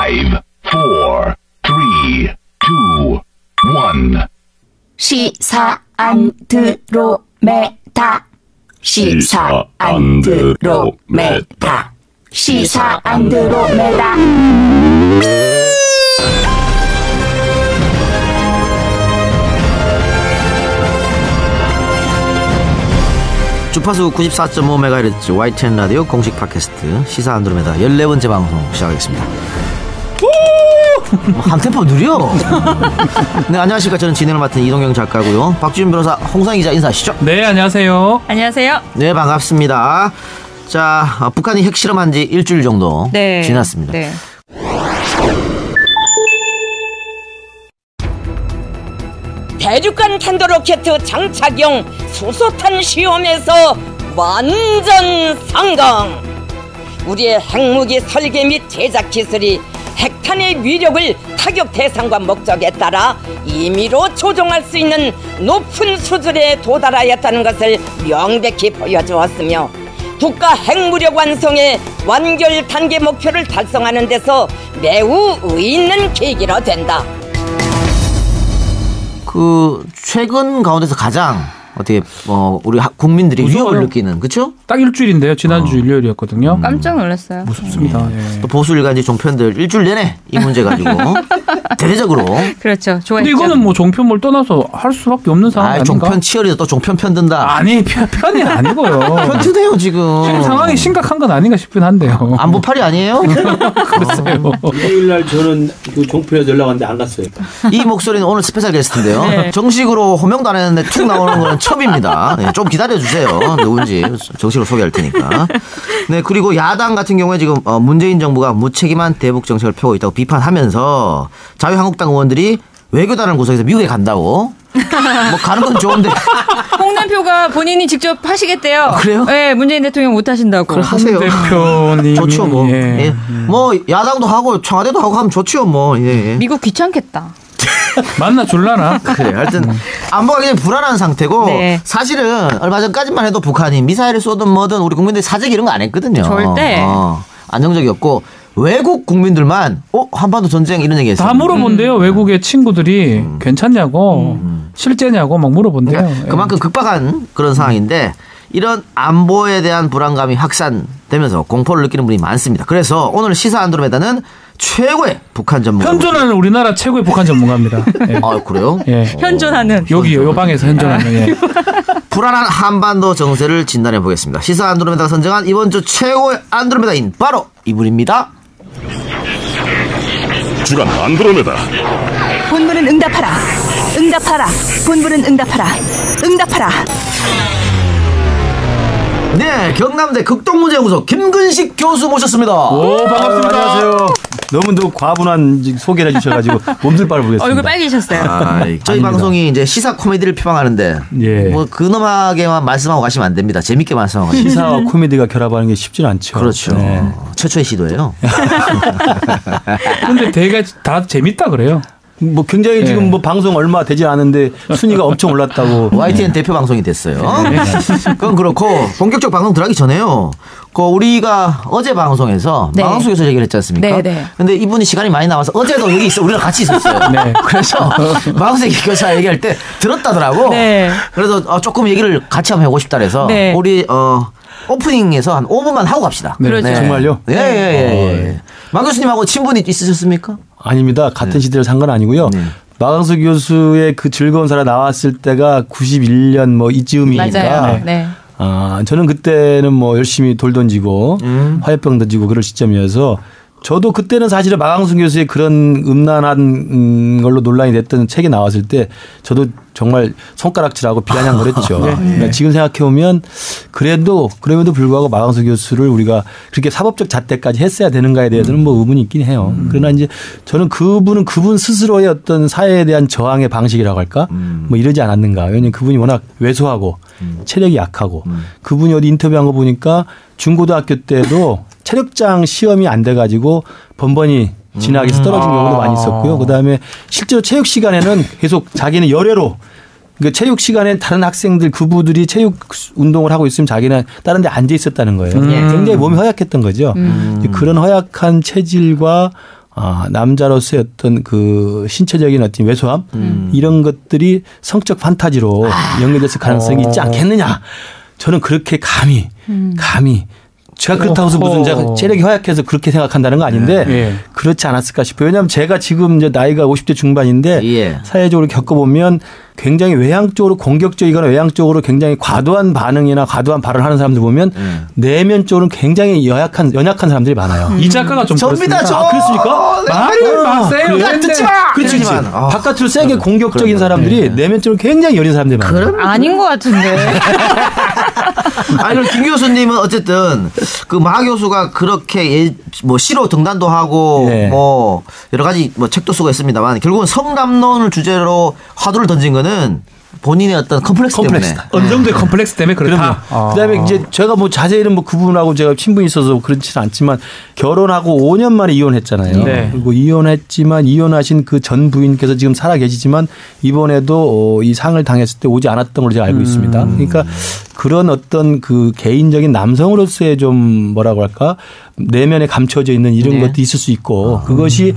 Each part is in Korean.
1. 시사 안드로메다. 시사 안드로메다. 시사 안드로메다. 주파수 94.5MHz YTN 라디오 공식 팟캐스트 시사 안드로메다 14번째 방송 시작하겠습니다. 한 템포 느려. 네, 안녕하십니까. 저는 진행을 맡은 이동경 작가고요. 박지훈 변호사, 홍상희 기자 인사하시죠. 네, 안녕하세요. 안녕하세요. 네, 반갑습니다. 자, 북한이 핵실험한 지 일주일 정도 지났습니다. 네. 대륙간 탄도로켓 장착용 수소탄 시험에서 완전 성공! 우리의 핵무기 설계 및 제작 기술이 핵탄의 위력을 타격 대상과 목적에 따라 임의로 조종할 수 있는 높은 수준에 도달하였다는 것을 명백히 보여주었으며 국가 핵무력 완성의 완결 단계 목표를 달성하는 데서 매우 의의 있는 계기로 된다. 최근 가운데서 가장 어떻게 우리 국민들이 위협을 느끼는, 그렇죠? 딱 일주일인데요. 지난주 일요일이었거든요. 깜짝 놀랐어요. 무섭습니다. 예. 또 보수 일간지 종편들 일주일 내내 이 문제 가지고 대대적으로. 그렇죠. 좋아했죠. 근데 이거는 뭐 종편을 떠나서 할 수밖에 없는 상황 아닌가? 종편 치어리더 또 종편 편든다. 아니, 편이 아니고요. 편드네요 지금 상황이 심각한 건 아닌가 싶긴 한데요. 안보팔이 아니에요? 글쎄요. 일요일날 저는 그 종편에 연락 왔는데 안 갔어요. 이 목소리는 오늘 스페셜 게스트인데요. 네. 정식으로 호명도 안 했는데 툭 나오는 거는 처음입니다. 네, 좀 기다려주세요. 누군지 정식으로 소개할 테니까. 네, 그리고 야당 같은 경우에 지금 문재인 정부가 무책임한 대북 정책을 펴고 있다고 비판하면서 자유한국당 의원들이 외교단을 구성해서 미국에 간다고. 뭐 가는 건 좋은데. 홍남표가 본인이 직접 하시겠대요. 그래요? 네, 문재인 대통령 못 하신다고. 그럼 하세요. 대표님 좋죠 뭐. 예. 예. 뭐 야당도 하고 청와대도 하고 하면 좋죠 뭐. 예. 미국 귀찮겠다. 만나 줄라나? 그래. 하여튼 안보가 굉장히 불안한 상태고 네. 사실은 얼마 전까지만 해도 북한이 미사일을 쏘든 뭐든 우리 국민들이 사재기 이런 거 안 했거든요. 절대. 안정적이었고 외국 국민들만 한반도 전쟁 이런 얘기 했어요. 다 물어본대요. 외국의 친구들이 괜찮냐고 실제냐고 막 물어본대요. 그러니까 그만큼 급박한 그런 상황인데 이런 안보에 대한 불안감이 확산되면서 공포를 느끼는 분이 많습니다. 그래서 오늘 시사 안드로메다는 최고의 북한 전문가. 현존하는 우리나라 최고의 북한 전문가입니다. 예. 아, 그래요? 예. 현존하는. 여기요. 요 방에서 현존하는. 예. 불안한 한반도 정세를 진단해 보겠습니다. 시사 안드로메다가 선정한 이번 주 최고의 안드로메다인 바로 이분입니다. 주간 안드로메다. 본부는 응답하라. 응답하라. 본부는 응답하라. 응답하라. 네, 경남대 극동문제연구소 김근식 교수 모셨습니다. 오, 반갑습니다. 안녕하세요. 너무 과분한 소개를 해주셔가지고 몸둘 바를 보겠습니다. 얼굴 빨개지셨어요. 저희 방송이 이제 시사 코미디를 표방하는데 예. 뭐 근엄하게만 말씀하고 가시면 안 됩니다. 재밌게 말씀하고 가시면. 시사와 코미디가 결합하는 게 쉽지는 않죠. 그렇죠. 네. 최초의 시도예요. 근데 되게 다 재밌다 그래요. 뭐 굉장히 지금 뭐 방송 얼마 되지 않은데 순위가 엄청 올랐다고. YTN 대표 방송이 됐어요. 그건 그렇고 본격적 방송 들어가기 전에요. 우리가 어제 방송에서 마강수교수 얘기를 했지 않습니까? 네. 근데 이분이 시간이 많이 남아서 어제도 여기 있어 우리랑 같이 있었어요. 네. 그래서 마강수교수 얘기할 때 들었다더라고. 네. 그래서 조금 얘기를 같이 한번 해보고 싶다 그래서 우리 오프닝에서 한 5분만 하고 갑시다. 네. 그렇죠. 정말요? 예. 마 교수님하고 친분이 있으셨습니까? 아닙니다. 같은 시대를 산 건 아니고요. 마강수 교수의 그 즐거운 사람 나왔을 때가 91년 뭐 이쯤이니까. 맞아요. 네. 저는 그때는 뭐 열심히 돌 던지고 화염병 던지고 그럴 시점이어서 저도 그때는 사실은 마강수 교수의 그런 음란한 걸로 논란이 됐던 책이 나왔을 때 저도 정말 손가락질하고 비아냥거렸죠. 그러니까 지금 생각해보면 그럼에도 불구하고 마강수 교수를 우리가 그렇게 사법적 잣대까지 했어야 되는가에 대해서는 뭐 의문이 있긴 해요. 그러나 이제 저는 그분은 그분 스스로의 어떤 사회에 대한 저항의 방식이라고 할까? 뭐 이러지 않았는가. 왜냐하면 그분이 워낙 왜소하고 체력이 약하고 그분이 어디 인터뷰한 거 보니까 중고등학교 때도 체력장 시험이 안 돼가지고 번번이 진학해서 떨어진 경우도 많이 있었고요. 그다음에 실제로 체육 시간에는 계속 자기는 열애로 그러니까 체육 시간에 다른 학생들 그부들이 체육 운동을 하고 있으면 자기는 다른 데 앉아 있었다는 거예요. 굉장히 몸이 허약했던 거죠. 그런 허약한 체질과 남자로서의 어떤 그 신체적인 어떤 왜소함 이런 것들이 성적 판타지로 연결됐을 가능성이 있지 않겠느냐. 저는 그렇게 감히 제가 그렇다고 해서 무슨 제가 체력이 허약해서 그렇게 생각한다는 거 아닌데 그렇지 않았을까 싶어요. 왜냐하면 제가 지금 이제 나이가 50대 중반인데 사회적으로 겪어보면 굉장히 외향적으로 공격적이거나 외향적으로 굉장히 과도한 반응이나 과도한 발언을 하는 사람들 보면 내면적으로는 굉장히 연약한 사람들이 많아요. 이 작가가 좀 접니다. 그렇습니까? 말을 막 세요. 듣지 마. 그렇지. 바깥으로 세게 공격적인 사람들이 내면적으로 굉장히 여린 사람들이 많아요. 아닌 것 같은데. 아니 그럼 김 교수님은 어쨌든 그 마 교수가 그렇게 뭐 시로 등단도 하고 뭐 여러 가지 뭐 책도 쓰고 있습니다만 결국은 성담론을 주제로 화두를 던진 거는 본인의 어떤 컴플렉스 때문에. 어느 정도의 컴플렉스 때문에 그렇다. 그다음에 이제 제가 뭐 자세히는 뭐 그 부분하고 제가 친분이 있어서 그렇지는 않지만 결혼하고 5년 만에 이혼했잖아요. 네. 그리고 이혼했지만 이혼하신 그 전 부인께서 지금 살아 계시지만 이번에도 이 상을 당했을 때 오지 않았던 걸로 제가 알고 있습니다. 그러니까 그런 어떤 그 개인적인 남성으로서의 좀 뭐라고 할까 내면에 감춰져 있는 이런 것도 있을 수 있고 그것이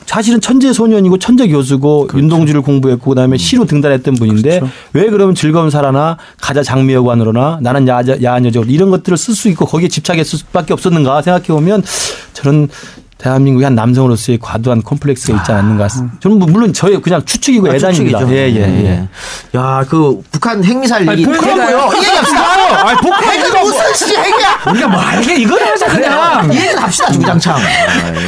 사실은 천재 소년이고 천재 교수고 윤동주를 공부했고 그다음에 시로 등단했던 분인데 왜 그러면 즐거운 사라나 가자 장미여관으로나 나는 야한 여자로 이런 것들을 쓸 수 있고 거기에 집착했을 수밖에 없었는가 생각해 보면 저는 대한민국의 한 남성으로서의 과도한 콤플렉스가 있지 않는가. 저는 물론 저의 그냥 추측이고 예단입니다. 예. 야, 그 북한 핵미사일 얘기. 그거요. 얘기합시다. 아니 핵은 무슨 씨 핵이야? 우리가 뭐 알게 이거를 하자 그냥. 얘기는 합시다 주장창.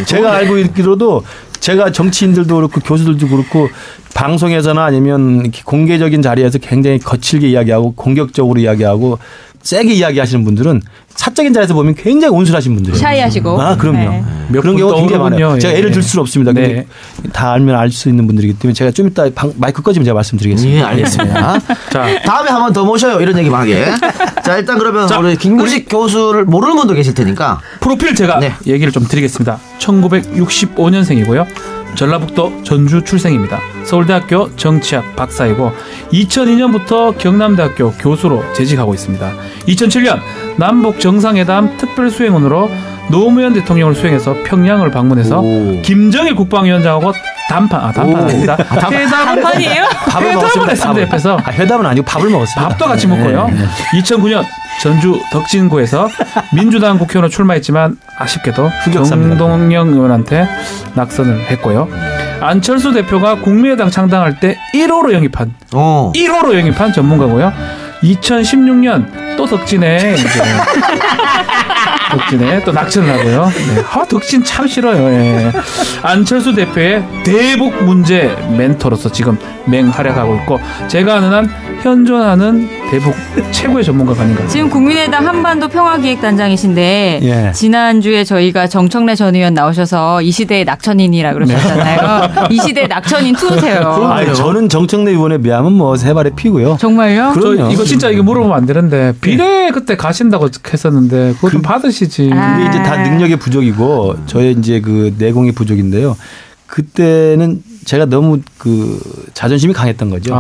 제가 알고 있기로도 제가 정치인들도 그렇고 교수들도 그렇고 방송에서나 아니면 공개적인 자리에서 굉장히 거칠게 이야기하고 공격적으로 이야기하고 세게 이야기하시는 분들은 사적인 자리에서 보면 굉장히 온순하신 분들이에요. 샤이하시고. 그럼요. 네. 그런 경우가 굉장히 많아요. 제가 예를 들 수는 없습니다. 근데 네. 다 알면 알 수 있는 분들이기 때문에 제가 좀 이따 마이크 꺼지면 제가 말씀드리겠습니다. 예, 알겠습니다. 자, 다음에 한 번 더 모셔요. 이런 얘기만 하게. 자, 일단 그러면 우리 김구식 교수를 모르는 분도 계실 테니까. 프로필 제가 얘기를 좀 드리겠습니다. 1965년생이고요. 전라북도 전주 출생입니다. 서울대학교 정치학 박사이고 2002년부터 경남대학교 교수로 재직하고 있습니다. 2007년 남북 정상회담 특별수행원으로 노무현 대통령을 수행해서 평양을 방문해서 김정일 국방위원장하고 단판은 아닙니다. 단판이에요? 밥을 했습니다. 옆에서. 회담은 아니고 밥을 먹었습니다. 밥도 같이 먹고요. 2009년 전주 덕진구에서 민주당 국회의원으로 출마했지만 아쉽게도 정동영 의원한테 낙선을 했고요. 안철수 대표가 국민의당 창당할 때 1호로 영입한 전문가고요. 2016년 또 덕진에 또 낙천을 하고요. 덕진 참 싫어요. 예. 안철수 대표의 대북 문제 멘토로서 지금 맹활약하고 있고 제가 아는 한 현존하는 대북 최고의 전문가가 아닌가. 지금 국민의당 한반도 평화기획단장이신데 지난주에 저희가 정청래 전 의원 나오셔서 이 시대의 낙천인이라 그러셨잖아요. 이 시대의 낙천인 투세요. 저는 정청래 의원에 비하면 뭐 세 발의 피고요. 정말요? 저 이거 진짜 이거 물어보면 안 되는데 비례 그때 가신다고 했었는데 그거 좀 받으시지. 그게 이제 다 능력의 부족이고 저의 이제 그 내공의 부족인데요. 그때는 제가 너무 그 자존심이 강했던 거죠.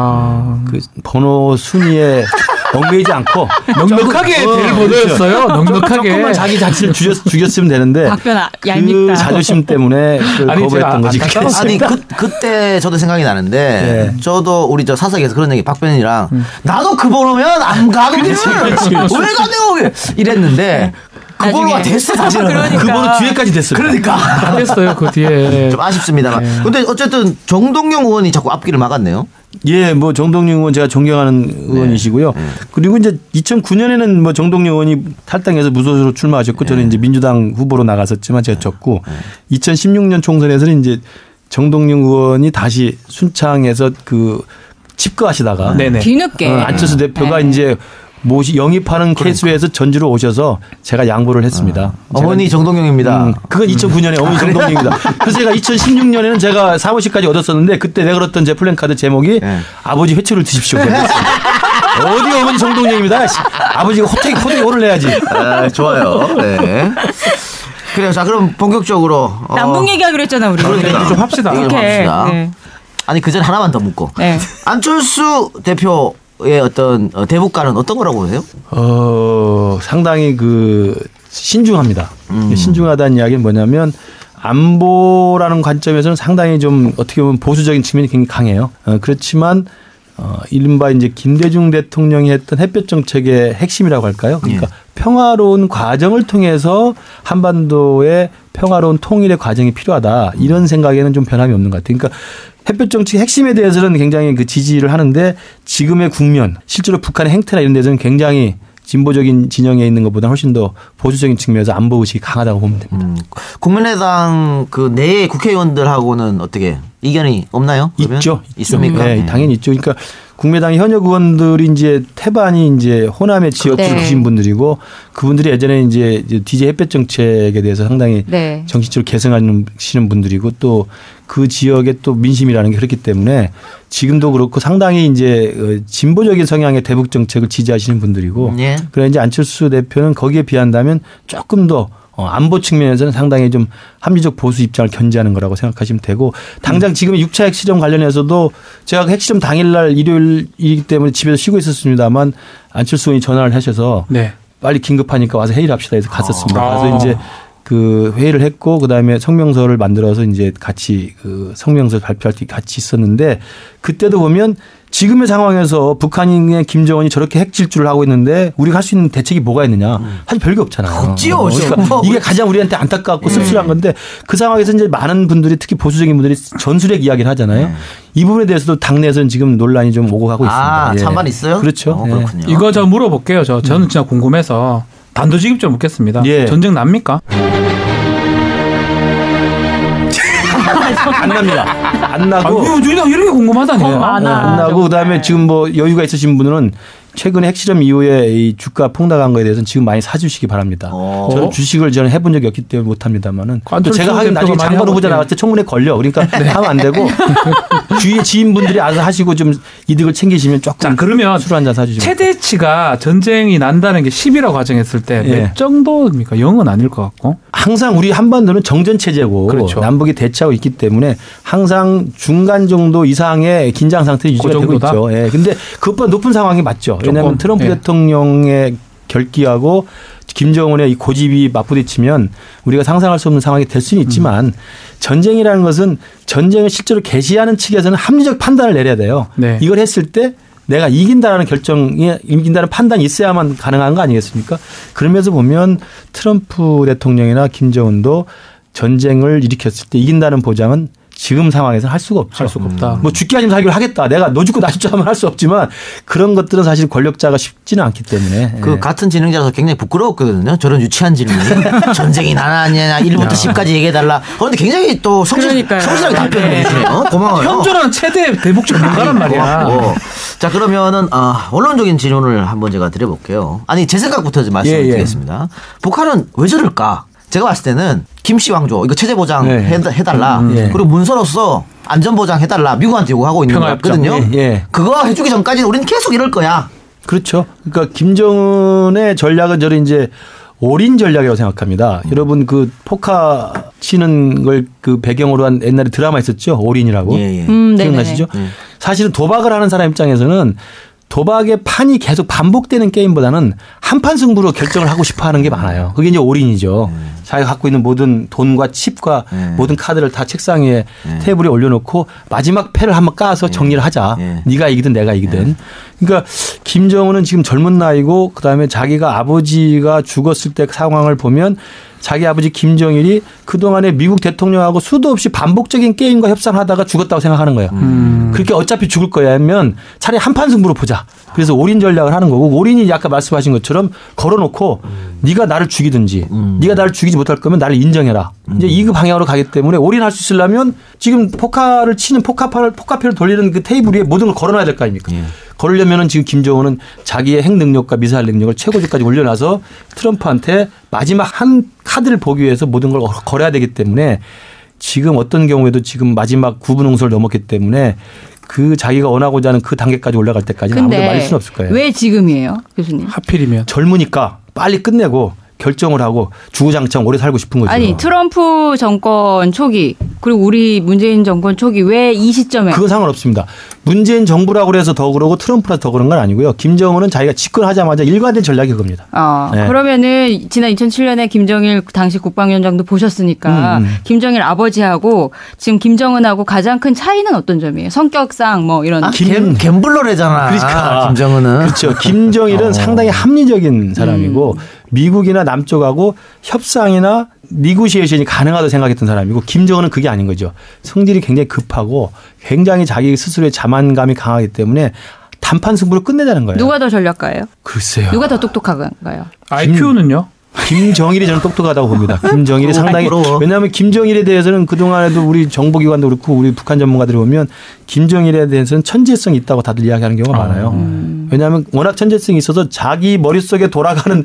그 번호 순위에 얽매이지 않고 넉넉하게 될 번호였어요. 넉넉하게. 조금만 자기 자신을 죽였으면 되는데 답변 얄밉다. 그 자존심 때문에 거부했던 거지. 아니 그때 저도 생각이 나는데 저도 우리 저 사석에서 그런 얘기 박변이랑 나도 그 번호면 안 가거든. 왜 가냐고 이랬는데 그 번호가 됐어 사실은. 그러니까. 그 번호 뒤에까지 됐어요. 그러니까 됐어요 그 뒤에. 좀 아쉽습니다만. 근데 어쨌든 정동영 의원이 자꾸 앞길을 막았네요. 예, 뭐 정동영 의원 제가 존경하는 의원이시고요. 그리고 이제 2009년에는 뭐 정동영 의원이 탈당해서 무소속으로 출마하셨고 저는 이제 민주당 후보로 나갔었지만 제가 졌고 2016년 총선에서는 이제 정동영 의원이 다시 순창에서 그 집거하시다가 뒤늦게 안철수 대표가 이제 영입하는 케이스에서 전주로 오셔서 제가 양보를 했습니다. 어머니 정동영입니다. 그건 2009년에 어머니 정동영입니다. 그래서 제가 2016년에는 제가 사무실까지 얻었었는데 그때 내걸었던 제 플랜카드 제목이 아버지 회초를 드십시오. 어디 어머니 정동영입니다. 아버지가 호되게 혼을 내야지. 좋아요. 네. 그래요. 자 그럼 본격적으로 남북 얘기하기로 했잖아 우리. 그러니까 좀 합시다. 아니 그 전에 하나만 더 묻고. 안철수 대표 의 어떤 대북가는 어떤 거라고 보세요? 상당히 그 신중합니다. 신중하다는 이야기는 뭐냐면 안보라는 관점에서는 상당히 좀 어떻게 보면 보수적인 측면이 굉장히 강해요. 그렇지만 이른바 이제 김대중 대통령이 했던 햇볕 정책의 핵심이라고 할까요? 그러니까 평화로운 과정을 통해서 한반도의 평화로운 통일의 과정이 필요하다. 이런 생각에는 좀 변함이 없는 것 같아요. 그러니까 햇볕 정책의 핵심에 대해서는 굉장히 그 지지를 하는데 지금의 국면, 실제로 북한의 행태나 이런 데서는 굉장히 진보적인 진영에 있는 것보다 훨씬 더 보수적인 측면에서 안보 의식이 강하다고 보면 됩니다. 국민의당 그 내 국회의원들하고는 어떻게 이견이 없나요? 그러면? 있죠. 있습니까? 네, 당연히 있죠. 그러니까 국민의당 현역 의원들이 이제 태반이 이제 호남의 지역을 주신 분들이고 그분들이 예전에 이제 DJ 햇볕 정책에 대해서 상당히 정치적으로 계승하시는 분들이고 또 그 지역의 또 민심이라는 게 그렇기 때문에 지금도 그렇고 상당히 이제 진보적인 성향의 대북 정책을 지지하시는 분들이고 그래 이제 안철수 대표는 거기에 비한다면 조금 더 안보 측면에서는 상당히 좀 합리적 보수 입장을 견지하는 거라고 생각하시면 되고 당장 지금 6차 핵실험 관련해서도 제가 핵실험 당일날 일요일이기 때문에 집에서 쉬고 있었습니다만 안철수 의원이 전화를 하셔서 빨리 긴급하니까 와서 회의를 합시다 해서 갔었습니다. 그래서 이제 그 회의를 했고 그다음에 성명서를 만들어서 이제 같이 그 성명서 발표할 때 같이 있었는데 그때도 보면 지금의 상황에서 북한의 김정은이 저렇게 핵 질주를 하고 있는데 우리가 할 수 있는 대책이 뭐가 있느냐. 사실 별게 없잖아요. 없지요. 그러니까 이게 가장 우리한테 안타깝고 씁쓸한 건데 그 상황에서 이제 많은 분들이 특히 보수적인 분들이 전술핵 이야기를 하잖아요. 이 부분에 대해서도 당내에서는 지금 논란이 좀 오고 가고 있습니다. 찬반 있어요? 그렇죠. 그렇군요. 이거 저 물어볼게요. 저는 진짜 궁금해서 단도직입 묻겠습니다. 전쟁 납니까? 안 납니다. 안 나고. 이런 게 궁금하다니요. 안 나고 그다음에 지금 뭐 여유가 있으신 분들은 최근에 핵실험 이후에 이 주가 폭락한 거에 대해서는 지금 많이 사주시기 바랍니다. 저는 주식을 저는 해본 적이 없기 때문에 못합니다만은 또 제가 하긴 나중에 장관 후보자 나갈 때 청문회 걸려. 그러니까 하면 안 되고 주위에 지인분들이 알아서 하시고 좀 이득을 챙기시면 조금 자, 그러면 술 한잔 사주시면 최대치가 전쟁이 난다는 게 10이라고 가정했을 때 몇 정도입니까? 0은 아닐 것 같고. 항상 우리 한반도는 정전 체제고 그렇죠. 남북이 대치하고 있기 때문에 항상 중간 정도 이상의 긴장 상태 유지가 되고 있죠. 그런데 그것보다 높은 상황이 맞죠. 왜냐하면 트럼프 대통령의 결기하고 김정은의 이 고집이 맞부딪히면 우리가 상상할 수 없는 상황이 될 수는 있지만 전쟁이라는 것은 전쟁을 실제로 개시하는 측에서는 합리적 판단을 내려야 돼요. 이걸 했을 때 내가 이긴다라는 결정이 이긴다는 판단이 있어야만 가능한 거 아니겠습니까? 그러면서 보면 트럼프 대통령이나 김정은도 전쟁을 일으켰을 때 이긴다는 보장은 지금 상황에서는 할 수가 없죠. 할 수가 없다. 뭐 죽기 아니면 살기를 하겠다. 내가 너 죽고 나 죽자 하면 할 수 없지만 그런 것들은 사실 권력자가 쉽지는 않기 때문에. 그 같은 진행자라서 굉장히 부끄러웠거든요. 저런 유치한 질문이. 전쟁이 나냐 1부터 10까지 얘기해달라. 그런데 굉장히 또 성실하게 답변을 해주네요. 고마워요. 현존하는 최대 대북 전문가란 말이야. 자 그러면은 원론적인 질문을 한번 제가 드려볼게요. 아니 제 생각부터 좀 말씀드리겠습니다. 북한은 왜 저럴까? 제가 봤을 때는 김씨 왕조 이거 체제 보장 해달라. 그리고 문서로서 안전 보장 해달라. 미국한테 요구하고 있는 거 같거든요. 그거 해주기 전까지는 우리는 계속 이럴 거야. 그렇죠. 그러니까 김정은의 전략은 저는 이제 올인 전략이라고 생각합니다. 여러분 그 포카 치는 걸 그 배경으로 한 옛날에 드라마 있었죠. 올인이라고. 기억나시죠? 사실은 도박을 하는 사람 입장에서는 도박의 판이 계속 반복되는 게임보다는 한판 승부로 결정을 하고 싶어 하는 게 많아요. 그게 이제 올인이죠. 자기가 갖고 있는 모든 돈과 칩과 모든 카드를 다 책상 위에 테이블에 올려놓고 마지막 패를 한번 까서 정리를 하자. 네가 이기든 내가 이기든. 그러니까 김정은은 지금 젊은 나이고 그다음에 자기가 아버지가 죽었을 때 상황을 보면 자기 아버지 김정일이 그동안에 미국 대통령하고 수도 없이 반복적인 게임과 협상하다가 죽었다고 생각하는 거예요. 그렇게 어차피 죽을 거야 하면 차라리 한판 승부로 보자. 그래서 올인 전략을 하는 거고 올인이 아까 말씀하신 것처럼 걸어놓고 네가 나를 죽이든지 네가 나를 죽이지 못할 거면 나를 인정해라. 이제 이 방향으로 가기 때문에 올인할 수 있으려면 지금 포카를 치는 포카패를 돌리는 그 테이블 위에 모든 걸 걸어놔야 될 거 아닙니까? 그러려면은 지금 김정은은 자기의 핵 능력과 미사일 능력을 최고조까지 올려놔서 트럼프한테 마지막 한 카드를 보기 위해서 모든 걸 걸어야 되기 때문에 지금 어떤 경우에도 지금 마지막 구분홍소를 넘었기 때문에 그 자기가 원하고자 하는 그 단계까지 올라갈 때까지는 아무도 말릴 수는 없을 거예요. 왜 지금이에요, 교수님? 하필이면 젊으니까 빨리 끝내고 결정을 하고 주구장창 오래 살고 싶은 거죠. 아니 트럼프 정권 초기 그리고 우리 문재인 정권 초기 왜 이 시점에? 그건 상관없습니다. 문재인 정부라고 그래서 더 그러고 트럼프라서 더 그런 건 아니고요. 김정은은 자기가 집권하자마자 일관된 전략이 그겁니다. 네. 그러면은 지난 2007년에 김정일 당시 국방위원장도 보셨으니까 김정일 아버지하고 지금 김정은하고 가장 큰 차이는 어떤 점이에요? 성격상 뭐 이런. 갬블러래잖아. 그러니까 김정은은. 그렇죠. 김정일은 상당히 합리적인 사람이고 미국이나 남쪽하고 협상이나 니고시에이션이 가능하다고 생각했던 사람이고 김정은은 그게 아닌 거죠. 성질이 굉장히 급하고 굉장히 자기 스스로의 자만감이 강하기 때문에 단판 승부로 끝내자는 거예요. 누가 더 전략가예요? 글쎄요. 누가 더 똑똑한가요? IQ는요? 김정일이 저는 똑똑하다고 봅니다. 김정일이 상당히 왜냐하면 김정일에 대해서는 그동안에도 우리 정보기관도 그렇고 우리 북한 전문가들이 보면 김정일에 대해서는 천재성이 있다고 다들 이야기하는 경우가 많아요. 왜냐하면 워낙 천재성이 있어서 자기 머릿속에 돌아가는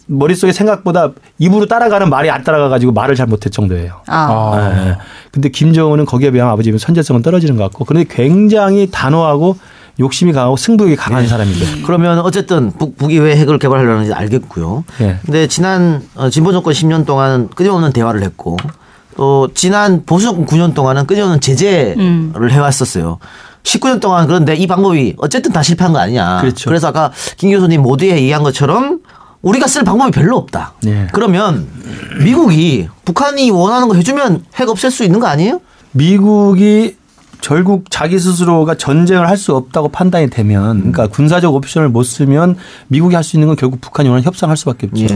머릿속에 생각보다 입으로 따라가는 말이 안 따라가가지고 말을 잘 못할 정도예요. 네. 근데 김정은은 거기에 비하면 아버지의 천재성은 떨어지는 것 같고 그런데 굉장히 단호하고 욕심이 강하고 승부욕이 강한 사람이죠. 그러면 어쨌든 북이 왜 핵을 개발하려는지 알겠고요. 근데 지난 진보 정권 10년 동안 끊임없는 대화를 했고 또 지난 보수 정권 9년 동안은 끊임없는 제재를 해왔었어요. 19년 동안 그런데 이 방법이 어쨌든 다 실패한 거 아니냐. 그렇죠. 그래서 아까 김 교수님 모두에 얘기한 것처럼 우리가 쓸 방법이 별로 없다. 그러면 미국이 북한이 원하는 거 해주면 핵 없앨 수 있는 거 아니에요? 미국이 결국 자기 스스로가 전쟁을 할 수 없다고 판단이 되면 그러니까 군사적 옵션을 못 쓰면 미국이 할 수 있는 건 결국 북한이 원하는 협상할 수밖에 없죠.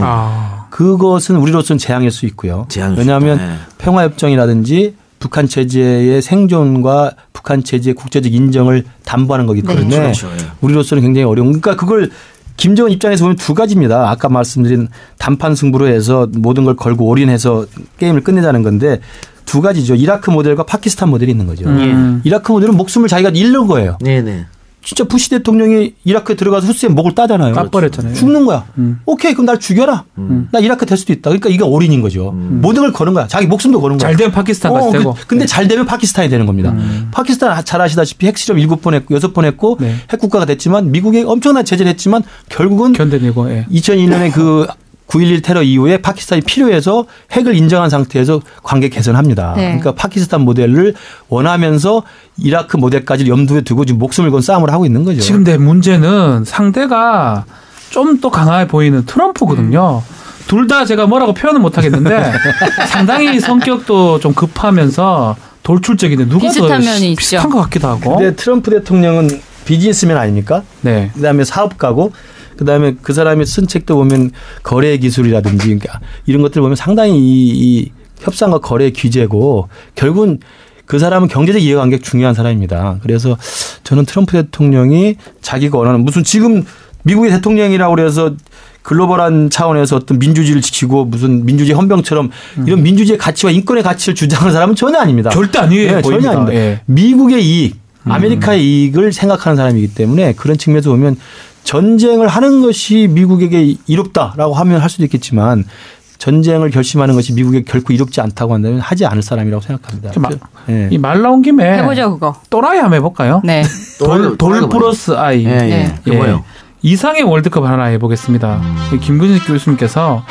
그것은 우리로서는 재앙일 수 있고요. 왜냐하면 평화협정이라든지 북한 체제의 생존과 북한 체제의 국제적 인정을 담보하는 거기 때문에 그렇죠. 우리로서는 굉장히 어려운. 그러니까 그걸 김정은 입장에서 보면 두 가지입니다. 아까 말씀드린 단판 승부로 해서 모든 걸 걸고 올인해서 게임을 끝내자는 건데 두 가지죠. 이라크 모델과 파키스탄 모델이 있는 거죠. 이라크 모델은 목숨을 자기가 잃는 거예요. 네네. 진짜 부시 대통령이 이라크에 들어가서 후세인 목을 따잖아요. 까버렸잖아요. 죽는 거야. 오케이 그럼 날 죽여라. 나 이라크 될 수도 있다. 그러니까 이게 올인인 거죠. 모든 걸 거는 거야. 자기 목숨도 거는 거야. 잘 되면 파키스탄 같이 되고. 근데 잘 되면 파키스탄이 되는 겁니다. 파키스탄 잘 아시다시피 핵실험 7번 했고 6번 했고 핵국가가 됐지만 미국이 엄청난 제재를 했지만 결국은 견뎌내고 2002년에 그 9.11 테러 이후에 파키스탄이 필요해서 핵을 인정한 상태에서 관계 개선합니다. 그러니까 파키스탄 모델을 원하면서 이라크 모델까지 염두에 두고 지금 목숨을 건 싸움을 하고 있는 거죠. 지금 내 문제는 상대가 좀 더 강해 보이는 트럼프거든요. 둘 다 제가 뭐라고 표현은 못 하겠는데 상당히 성격도 좀 급하면서 돌출적인데 누가 비슷한 더 면이 비슷한 있죠. 것 같기도 하고. 근데 트럼프 대통령은 비즈니스맨 아닙니까? 네. 그다음에 사업가고 그다음에 그 사람이 쓴 책도 보면 거래 기술이라든지 그러니까 이런 것들 보면 상당히 이 협상과 거래 규제고 결국은 그 사람은 경제적 이해관계가 중요한 사람입니다. 그래서 저는 트럼프 대통령이 자기가 원하는 무슨 지금 미국의 대통령이라고 그래서 글로벌한 차원에서 어떤 민주주의를 지키고 무슨 민주주의 헌병처럼 이런 민주주의 가치와 인권의 가치를 주장하는 사람은 전혀 아닙니다. 절대 아니에요. 네, 전혀 아닙니다. 예. 미국의 이익, 아메리카의 이익을 생각하는 사람이기 때문에 그런 측면에서 보면 전쟁을 하는 것이 미국에게 이롭다라고 하면 할 수도 있겠지만 전쟁을 결심하는 것이 미국에 결코 이롭지 않다고 한다면 하지 않을 사람이라고 생각합니다. 이 말 나온 김에 해보죠 그거. 또라이 한번 해볼까요? 네. 돌 플러스 아이. 이거요. 이상의 월드컵 하나 해보겠습니다. 김근식 교수님께서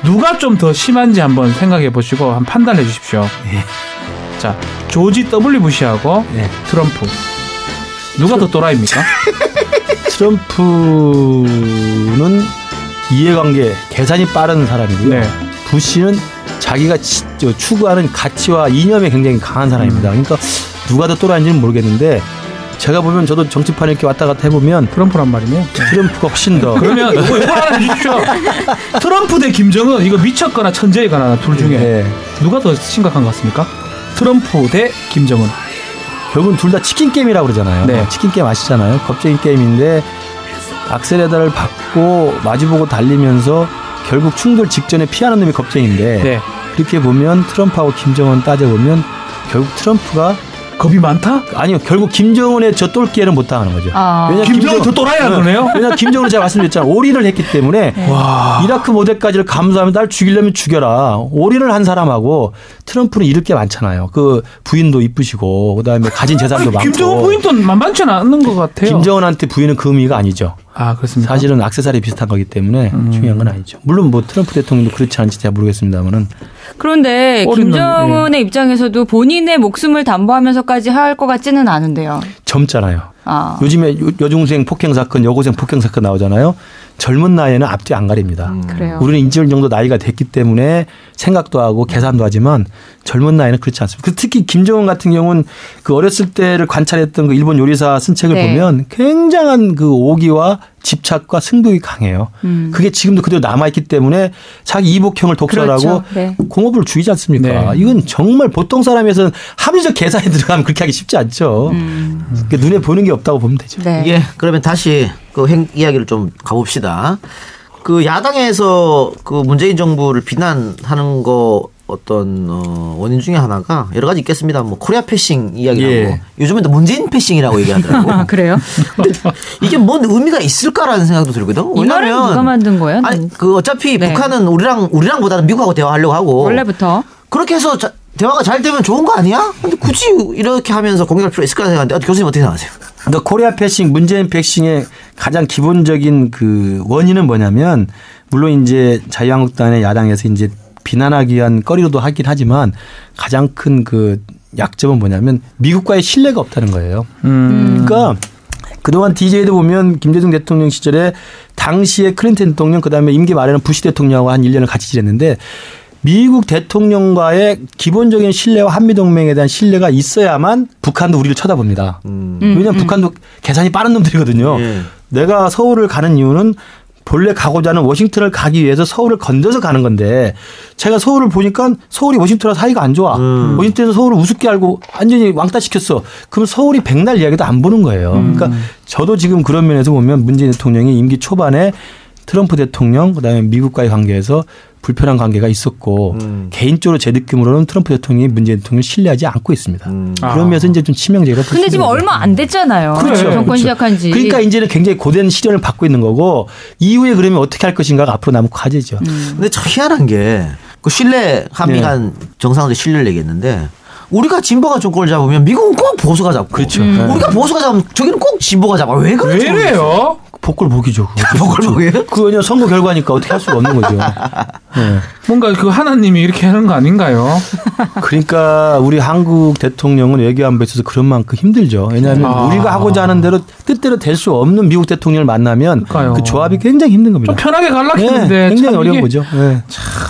누가 좀 더 심한지 한번 생각해 보시고 한번 판단해 주십시오. 자, 조지 W 부시하고 트럼프. 누가 더 또라이입니까? 트럼프는 이해관계, 계산이 빠른 사람이고요. 부시는 자기가 추구하는 가치와 이념에 굉장히 강한 사람입니다. 그러니까 누가 더 또라이인지는 모르겠는데 제가 보면 저도 정치판에 이렇게 왔다 갔다 해보면 트럼프란 말이네요. 트럼프가 훨씬 더. 그러면 이거 하나 해주십시오. 트럼프 대 김정은 이거 미쳤거나 천재이거나 둘 중에 누가 더 심각한 것 같습니까? 트럼프 대 김정은. 결국은 둘 다 치킨 게임이라고 그러잖아요. 치킨 게임 아시잖아요. 겁쟁이 게임인데 악셀레다를 받고 마주보고 달리면서 결국 충돌 직전에 피하는 놈이 겁쟁인데 그렇게 보면 트럼프하고 김정은 따져보면 결국 트럼프가 겁이 많다? 아니요. 결국 김정은의 저 똘끼에는 못 당하는 거죠. 왜냐하면 김정은 더 또라이라는 거네요? 왜냐하면 김정은은 제가 말씀드렸잖아요. 올인을 했기 때문에 이라크 모델까지를 감수하면 날 죽이려면 죽여라. 올인을 한 사람하고 트럼프는 잃을 게 많잖아요. 그 부인도 이쁘시고 그다음에 가진 재산도 많고. 김정은 부인도 만만치 않은 것 같아요. 김정은한테 부인은 그 의미가 아니죠. 아, 그렇습니까? 사실은 액세서리 비슷한 거기 때문에 중요한 건 아니죠. 물론 뭐 트럼프 대통령도 그렇지 않은지 잘 모르겠습니다만은. 그런데 김정은의 입장에서도 본인의 목숨을 담보하면서까지 할 것 같지는 않은데요. 젊잖아요. 아. 요즘에 여중생 폭행 사건, 여고생 폭행 사건 나오잖아요. 젊은 나이에는 앞뒤 안 가립니다. 그래요. 우리는 인지을 정도 나이가 됐기 때문에 생각도 하고 계산도 하지만 젊은 나이는 그렇지 않습니다. 특히 김정은 같은 경우는 그 어렸을 때를 관찰했던 그 일본 요리사 쓴 책을 네. 보면 굉장한 그 오기와 집착과 승부욕이 강해요. 그게 지금도 그대로 남아있기 때문에 자기 이복형을 독설하고 그렇죠. 네. 공업을 죽이지 않습니까? 네. 이건 정말 보통 사람에서는 합리적 계산에 들어가면 그렇게 하기 쉽지 않죠. 그러니까 눈에 보이는 게 없다고 보면 되죠. 네. 예, 그러면 다시 그 이야기를 좀 가봅시다. 그 야당에서 그 문재인 정부를 비난하는 거 어떤 원인 중에 하나가 여러 가지 있겠습니다. 뭐 코리아 패싱 이야기라고 예. 요즘엔 또 문재인 패싱이라고 얘기하더라고. 아, 그래요? 근데 이게 뭔 의미가 있을까라는 생각도 들거든. 이 말은 누가 만든 거예요? 아니 그 어차피 네. 북한은 우리랑보다는 미국하고 대화하려고 하고 원래부터. 그렇게 해서 대화가 잘 되면 좋은 거 아니야? 근데 굳이 이렇게 하면서 공격할 필요 있을까 생각하는데 교수님 어떻게 생각하세요? 그러니까 코리아 패싱, 문재인 패싱의 가장 기본적인 그 원인은 뭐냐면 물론 이제 자유한국당의 야당에서 이제 비난하기 위한 거리로도 하긴 하지만 가장 큰 그 약점은 뭐냐면 미국과의 신뢰가 없다는 거예요. 그러니까 그동안 DJ도 보면 김대중 대통령 시절에 당시에 클린턴 대통령 그다음에 임기 말에는 부시 대통령하고 한 1년을 같이 지냈는데 미국 대통령과의 기본적인 신뢰와 한미동맹에 대한 신뢰가 있어야만 북한도 우리를 쳐다봅니다. 왜냐하면 북한도 계산이 빠른 놈들이거든요. 예. 내가 서울을 가는 이유는 본래 가고자 하는 워싱턴을 가기 위해서 서울을 건져서 가는 건데 제가 서울을 보니까 서울이 워싱턴과 사이가 안 좋아. 워싱턴에서 서울을 우습게 알고 완전히 왕따시켰어. 그럼 서울이 백날 이야기도 안 보는 거예요. 그러니까 저도 지금 그런 면에서 보면 문재인 대통령이 임기 초반에 트럼프 대통령 그다음에 미국과의 관계에서 불편한 관계가 있었고 개인적으로 제 느낌으로는 트럼프 대통령이 문재인 대통령을 신뢰하지 않고 있습니다. 그러면서 이제 좀 치명적이라고 근데 지금 얼마 안 됐잖아요. 그렇죠. 정권 그렇죠. 시작한 지. 그러니까 이제는 굉장히 고된 시련을 받고 있는 거고 이후에 그러면 어떻게 할 것인가가 앞으로 남은 과제죠. 근데 참 희한한 게 그 신뢰 한미 간 정상들이 신뢰를 얘기했는데 우리가 진보가 정권을 잡으면 미국은 꼭 보수가 잡고 그렇죠. 우리가 보수가 잡으면 저기는 꼭 진보가 잡아. 왜 그런지 왜 이래요? 복골복이죠. 복골복이에요? 그거 그냥 선거 결과니까 어떻게 할 수가 없는 거죠. 네. 뭔가 그 하나님이 이렇게 하는 거 아닌가요? 그러니까 우리 한국 대통령은 외교안보에 있어서 그런 만큼 힘들죠. 왜냐하면 우리가 하고자 하는 대로 뜻대로 될 수 없는 미국 대통령을 만나면 그러니까요. 그 조합이 굉장히 힘든 겁니다. 좀 편하게 갈라했는데 굉장히 어려운 거죠. 네.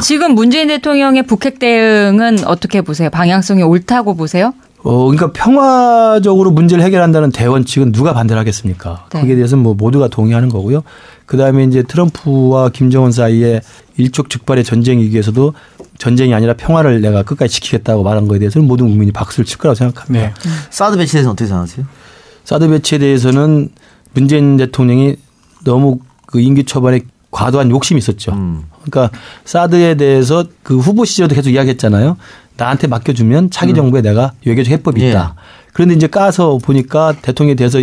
지금 문재인 대통령의 북핵 대응은 어떻게 보세요? 방향성이 옳다고 보세요? 그러니까 평화적으로 문제를 해결한다는 대원칙은 누가 반대를 하겠습니까? 네. 거기에 대해서는 뭐 모두가 동의하는 거고요. 그다음에 이제 트럼프와 김정은 사이에 일촉즉발의 전쟁 위기에서도 전쟁이 아니라 평화를 내가 끝까지 지키겠다고 말한 거에 대해서는 모든 국민이 박수를 칠 거라고 생각합니다. 네. 사드 배치에 대해서는 어떻게 생각하세요? 사드 배치에 대해서는 문재인 대통령이 너무 그 임기 초반에 과도한 욕심이 있었죠. 그러니까 사드에 대해서 그 후보 시절도 계속 이야기했잖아요. 나한테 맡겨주면 차기 정부에 내가 외교적 해법이 있다. 그런데 이제 까서 보니까 대통령에 대해서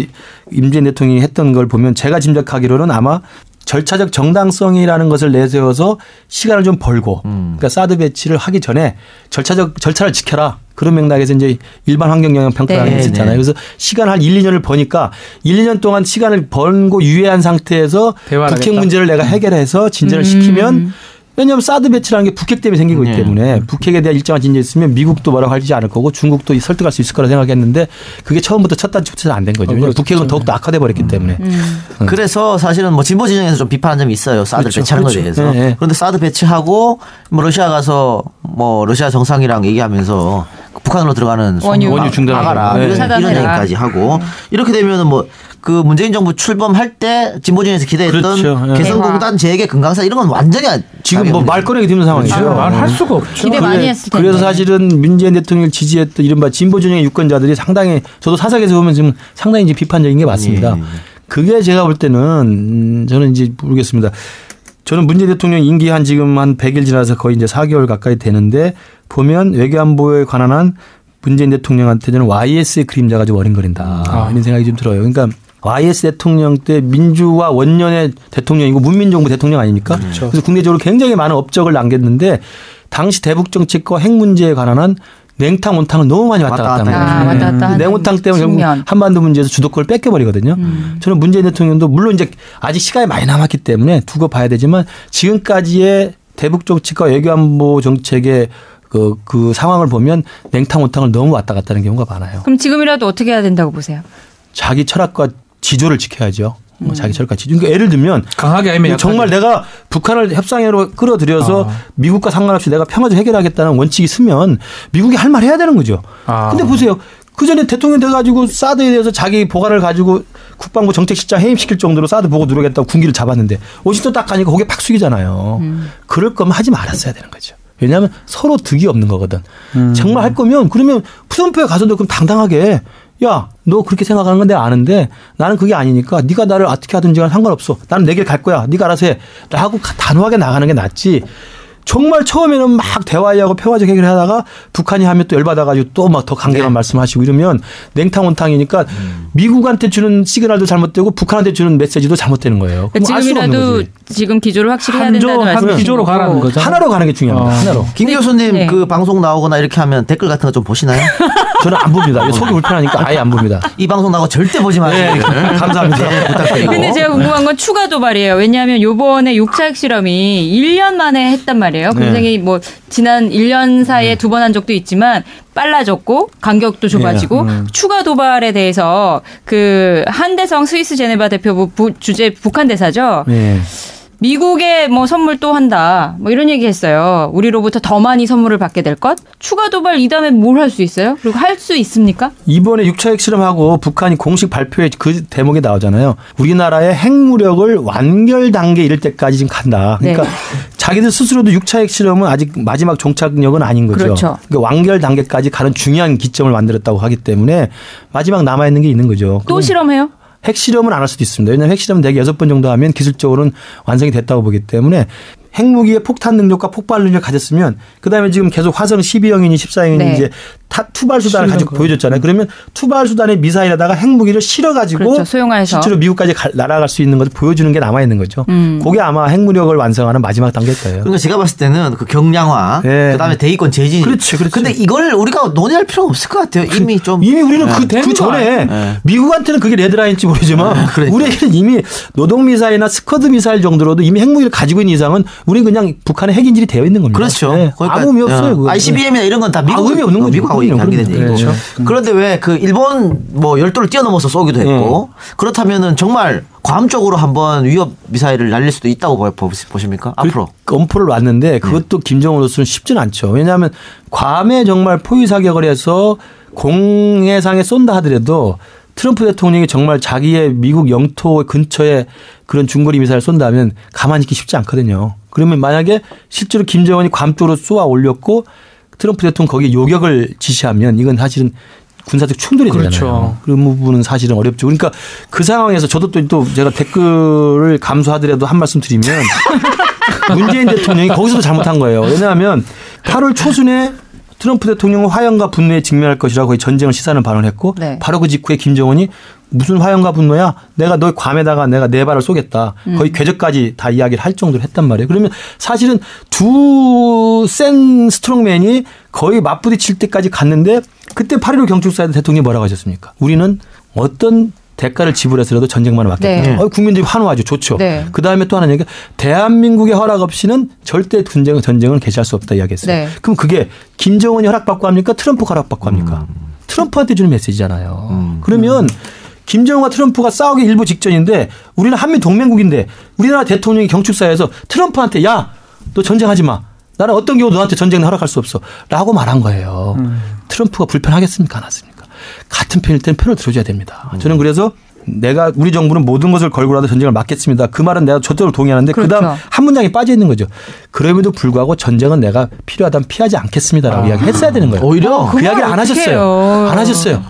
문재인 대통령이 했던 걸 보면 제가 짐작하기로는 아마 절차적 정당성이라는 것을 내세워서 시간을 좀 벌고 그러니까 사드 배치를 하기 전에 절차를 지켜라. 그런 맥락에서 이제 일반 환경 영향 평가를 네. 했었잖아요. 그래서 시간 한 1, 2년을 버니까 1, 2년 동안 시간을 벌고 유예한 상태에서 대화를 북핵 하겠다. 문제를 내가 해결해서 진전을 시키면 왜냐하면 사드 배치라는 게 북핵 때문에 생긴 거기 때문에 북핵에 대한 일정한 진전이 있으면 미국도 뭐라고 하지 않을 거고 중국도 설득할 수 있을 거라 생각했는데 그게 처음부터 첫 단추부터는 안 된 거죠. 왜냐하면 북핵은 더욱더 악화돼 버렸기 때문에. 그래서 사실은 뭐 진보 진영에서 좀 비판한 점이 있어요. 사드 그렇죠. 배치하는 거에 그렇죠. 대해서. 네. 그런데 사드 배치하고 뭐 러시아 가서 뭐 러시아 정상이랑 얘기하면서 북한으로 들어가는 원유 중단하라. 이런 차단해라. 얘기까지 하고 이렇게 되면은 뭐 그 문재인 정부 출범할 때 진보 진영에서 기대했던 그렇죠. 개성공단 재개 금강산 이런 건 완전히 지금 뭐 말 꺼내기 힘든 상황이죠. 말할 수가 없죠. 기대 많이 했을 텐데. 그래서 사실은 문재인 대통령을 지지했던 이른바 진보 진영의 유권자들이 상당히 저도 사석에서 보면 지금 상당히 이제 비판적인 게 맞습니다. 그게 제가 볼 때는 저는 이제 모르겠습니다. 저는 문재인 대통령 임기 한 지금 한 100일 지나서 거의 이제 4개월 가까이 되는데 보면 외교안보에 관한 한 문재인 대통령한테 저는 YS의 그림자가 좀 어린거린다. 이런 생각이 좀 들어요. 그러니까 YS 대통령 때 민주화 원년의 대통령이고 문민정부 대통령 아닙니까? 그렇죠. 그래서 국내적으로 굉장히 많은 업적을 남겼는데 당시 대북 정책과 핵 문제에 관한 한 냉탕 온탕은 너무 많이 왔다 갔다 하는 왔다 갔다 하는 냉온탕 때문에 결국 측면. 한반도 문제에서 주도권을 뺏겨버리거든요. 저는 문재인 대통령도 물론 이제 아직 시간이 많이 남았기 때문에 두고 봐야 되지만 지금까지의 대북 정책과 외교안보 정책의 그 상황을 보면 냉탕 온탕을 너무 왔다 갔다 하는 경우가 많아요. 그럼 지금이라도 어떻게 해야 된다고 보세요? 자기 철학과 지조를 지켜야죠. 자기 철학과 지조. 그러니까 예를 들면 강하게 아니면 정말 내가 북한을 협상회로 끌어들여서 미국과 상관없이 내가 평화적 해결하겠다는 원칙이 있으면 미국이 할 말 해야 되는 거죠. 근데 보세요. 그 전에 대통령 돼가지고 사드에 대해서 자기 보관을 가지고 국방부 정책실장 해임시킬 정도로 사드 보고 누르겠다고 군기를 잡았는데 워싱턴 딱 가니까 거기에 팍 숙이잖아요. 그럴 거면 하지 말았어야 되는 거죠. 왜냐하면 서로 득이 없는 거거든. 정말 할 거면 그러면 트럼프에 가서도 그럼 당당하게 야, 너 그렇게 생각하는 건 내가 아는데 나는 그게 아니니까 네가 나를 어떻게 하든지 상관없어. 나는 내 길 갈 거야. 네가 알아서 해. 라고 단호하게 나가는 게 낫지. 정말 처음에는 막 대화하고 평화적 해결을 하다가 북한이 하면 또 열받아가지고 또 막 더 강경한 말씀하시고 이러면 냉탕 온탕이니까 미국한테 주는 시그널도 잘못되고 북한한테 주는 메시지도 잘못되는 거예요. 지금이라도 지금 기조를 확실히 해야 된다는 말씀이신 기조로 거고. 가라는 거죠. 하나로 가는 게 중요합니다. 하나로. 김 교수님 네. 그 방송 나오거나 이렇게 하면 댓글 같은 거 좀 보시나요? 저는 안 봅니다. 속이 불편하니까 아예 안 봅니다. 이 방송 나오고 절대 보지 마세요. 네, 감사합니다. 네, 부탁드리고. 근데 제가 궁금한 건 추가 도발이에요. 왜냐하면 요번에 6차 핵실험이 1년 만에 했단 말이에요. 굉장히 뭐 지난 1년 사이에 두 번 한 적도 있지만 빨라졌고 간격도 좁아지고 추가 도발에 대해서 그 한대성 스위스 제네바 대표부 주재 북한 대사죠. 네. 미국에 뭐 선물 또 한다. 뭐 이런 얘기 했어요. 우리로부터 더 많이 선물을 받게 될 것. 추가 도발 이 다음에 뭘 할 수 있어요? 그리고 할 수 있습니까? 이번에 6차 핵실험하고 북한이 공식 발표에 그 대목이 나오잖아요. 우리나라의 핵무력을 완결 단계에 이를 때까지 지금 간다. 그러니까 네. 자기들 스스로도 6차 핵실험은 아직 마지막 종착역은 아닌 거죠. 그렇죠. 그러니까 완결 단계까지 가는 중요한 기점을 만들었다고 하기 때문에 마지막 남아있는 게 있는 거죠. 또 실험해요? 핵실험은 안 할 수도 있습니다. 왜냐하면 핵실험은 대개 6번 정도 하면 기술적으로는 완성이 됐다고 보기 때문에 핵무기의 폭탄 능력과 폭발 능력을 가졌으면 그다음에 지금 계속 화성 12형이니 14형이니 네. 이제 투발 수단을 가지고 보여줬잖아요. 그러면 투발 수단의 미사일에다가 핵무기를 실어가지고 그렇죠. 소형화해서. 실제로 미국까지 날아갈 수 있는 것을 보여주는 게 남아있는 거죠. 그게 아마 핵무력을 완성하는 마지막 단계일 거예요. 그러니까 제가 봤을 때는 그 경량화, 네. 그다음에 대기권 제진. 그렇지. 근데 이걸 우리가 논의할 필요가 없을 것 같아요. 이미 좀 이미 우리는 네. 그 전에 미국한테는 그게 레드라인인지 모르지만 그러니까. 우리에게는 이미 노동미사일이나 스커드 미사일 정도로도 이미 핵무기를 가지고 있는 이상은 우리는 그냥 북한의 핵인질이 되어 있는 겁니다. 그렇죠. 네. 거기까지. 아무 의미 없어요. 그거. ICBM이나 이런 건 다 미국 의미 없는 거죠. 미국하고 그럼요. 관계된 그럼요. 얘기고. 그렇죠. 그런데 왜 그 일본 뭐 열도를 뛰어넘어서 쏘기도 했고 그렇다면은 정말 괌 쪽으로 한번 위협 미사일을 날릴 수도 있다고 보십니까? 앞으로. 검포를 놨는데 그것도 김정은으로서는 쉽지는 않죠. 왜냐하면 괌에 정말 포위 사격을 해서 공해상에 쏜다 하더라도 트럼프 대통령이 정말 자기의 미국 영토 근처에 그런 중거리 미사일을 쏜다면 가만히 있기 쉽지 않거든요. 그러면 만약에 실제로 김정은이 괌 쪽으로 쏘아 올렸고 트럼프 대통령 거기에 요격을 지시하면 이건 사실은 군사적 충돌이 되잖아요. 그렇죠. 그런 부분은 사실은 어렵죠. 그러니까 그 상황에서 저도 또 제가 댓글을 감수하더라도 한 말씀 드리면 문재인 대통령이 거기서도 잘못한 거예요. 왜냐하면 8월 초순에 트럼프 대통령은 화형과 분노에 직면할 것이라고 거의 전쟁을 시사하는 발언을 했고 네. 바로 그 직후에 김정은이 무슨 화형과 분노야? 내가 너 괌에다가 내가 4발을 쏘겠다. 거의 궤적까지 다 이야기를 할 정도로 했단 말이에요. 그러면 사실은 두 센 스트롱맨이 거의 맞부딪힐 때까지 갔는데 그때 8.15 경축사에서 대통령이 뭐라고 하셨습니까? 우리는 어떤 대가를 지불해서라도 전쟁만을 막겠다. 네. 국민들이 환호하죠. 좋죠. 네. 그다음에 또 하나는 얘기가 대한민국의 허락 없이는 절대 전쟁은 개시할 수 없다 이야기했어요. 네. 그럼 그게 김정은이 허락받고 합니까? 트럼프가 허락받고 합니까? 트럼프한테 주는 메시지잖아요. 그러면 김정은과 트럼프가 싸우기 일부 직전인데 우리는 한미 동맹국인데 우리나라 대통령이 경축사에서 트럼프한테 야, 너 전쟁하지 마. 나는 어떤 경우 너한테 전쟁을 허락할 수 없어. 라고 말한 거예요. 트럼프가 불편하겠습니까? 안 하십니까? 같은 편일 때는 편을 들어줘야 됩니다. 저는 그래서 우리 정부는 모든 것을 걸고라도 전쟁을 막겠습니다. 그 말은 내가 저쪽으로 동의하는데 그렇죠. 그다음 한 문장이 빠져 있는 거죠. 그럼에도 불구하고 전쟁은 내가 필요하다면 피하지 않겠습니다라고 이야기했어야 되는 거예요. 오히려 그 이야기를 안 하셨어요. 안 하셨어요.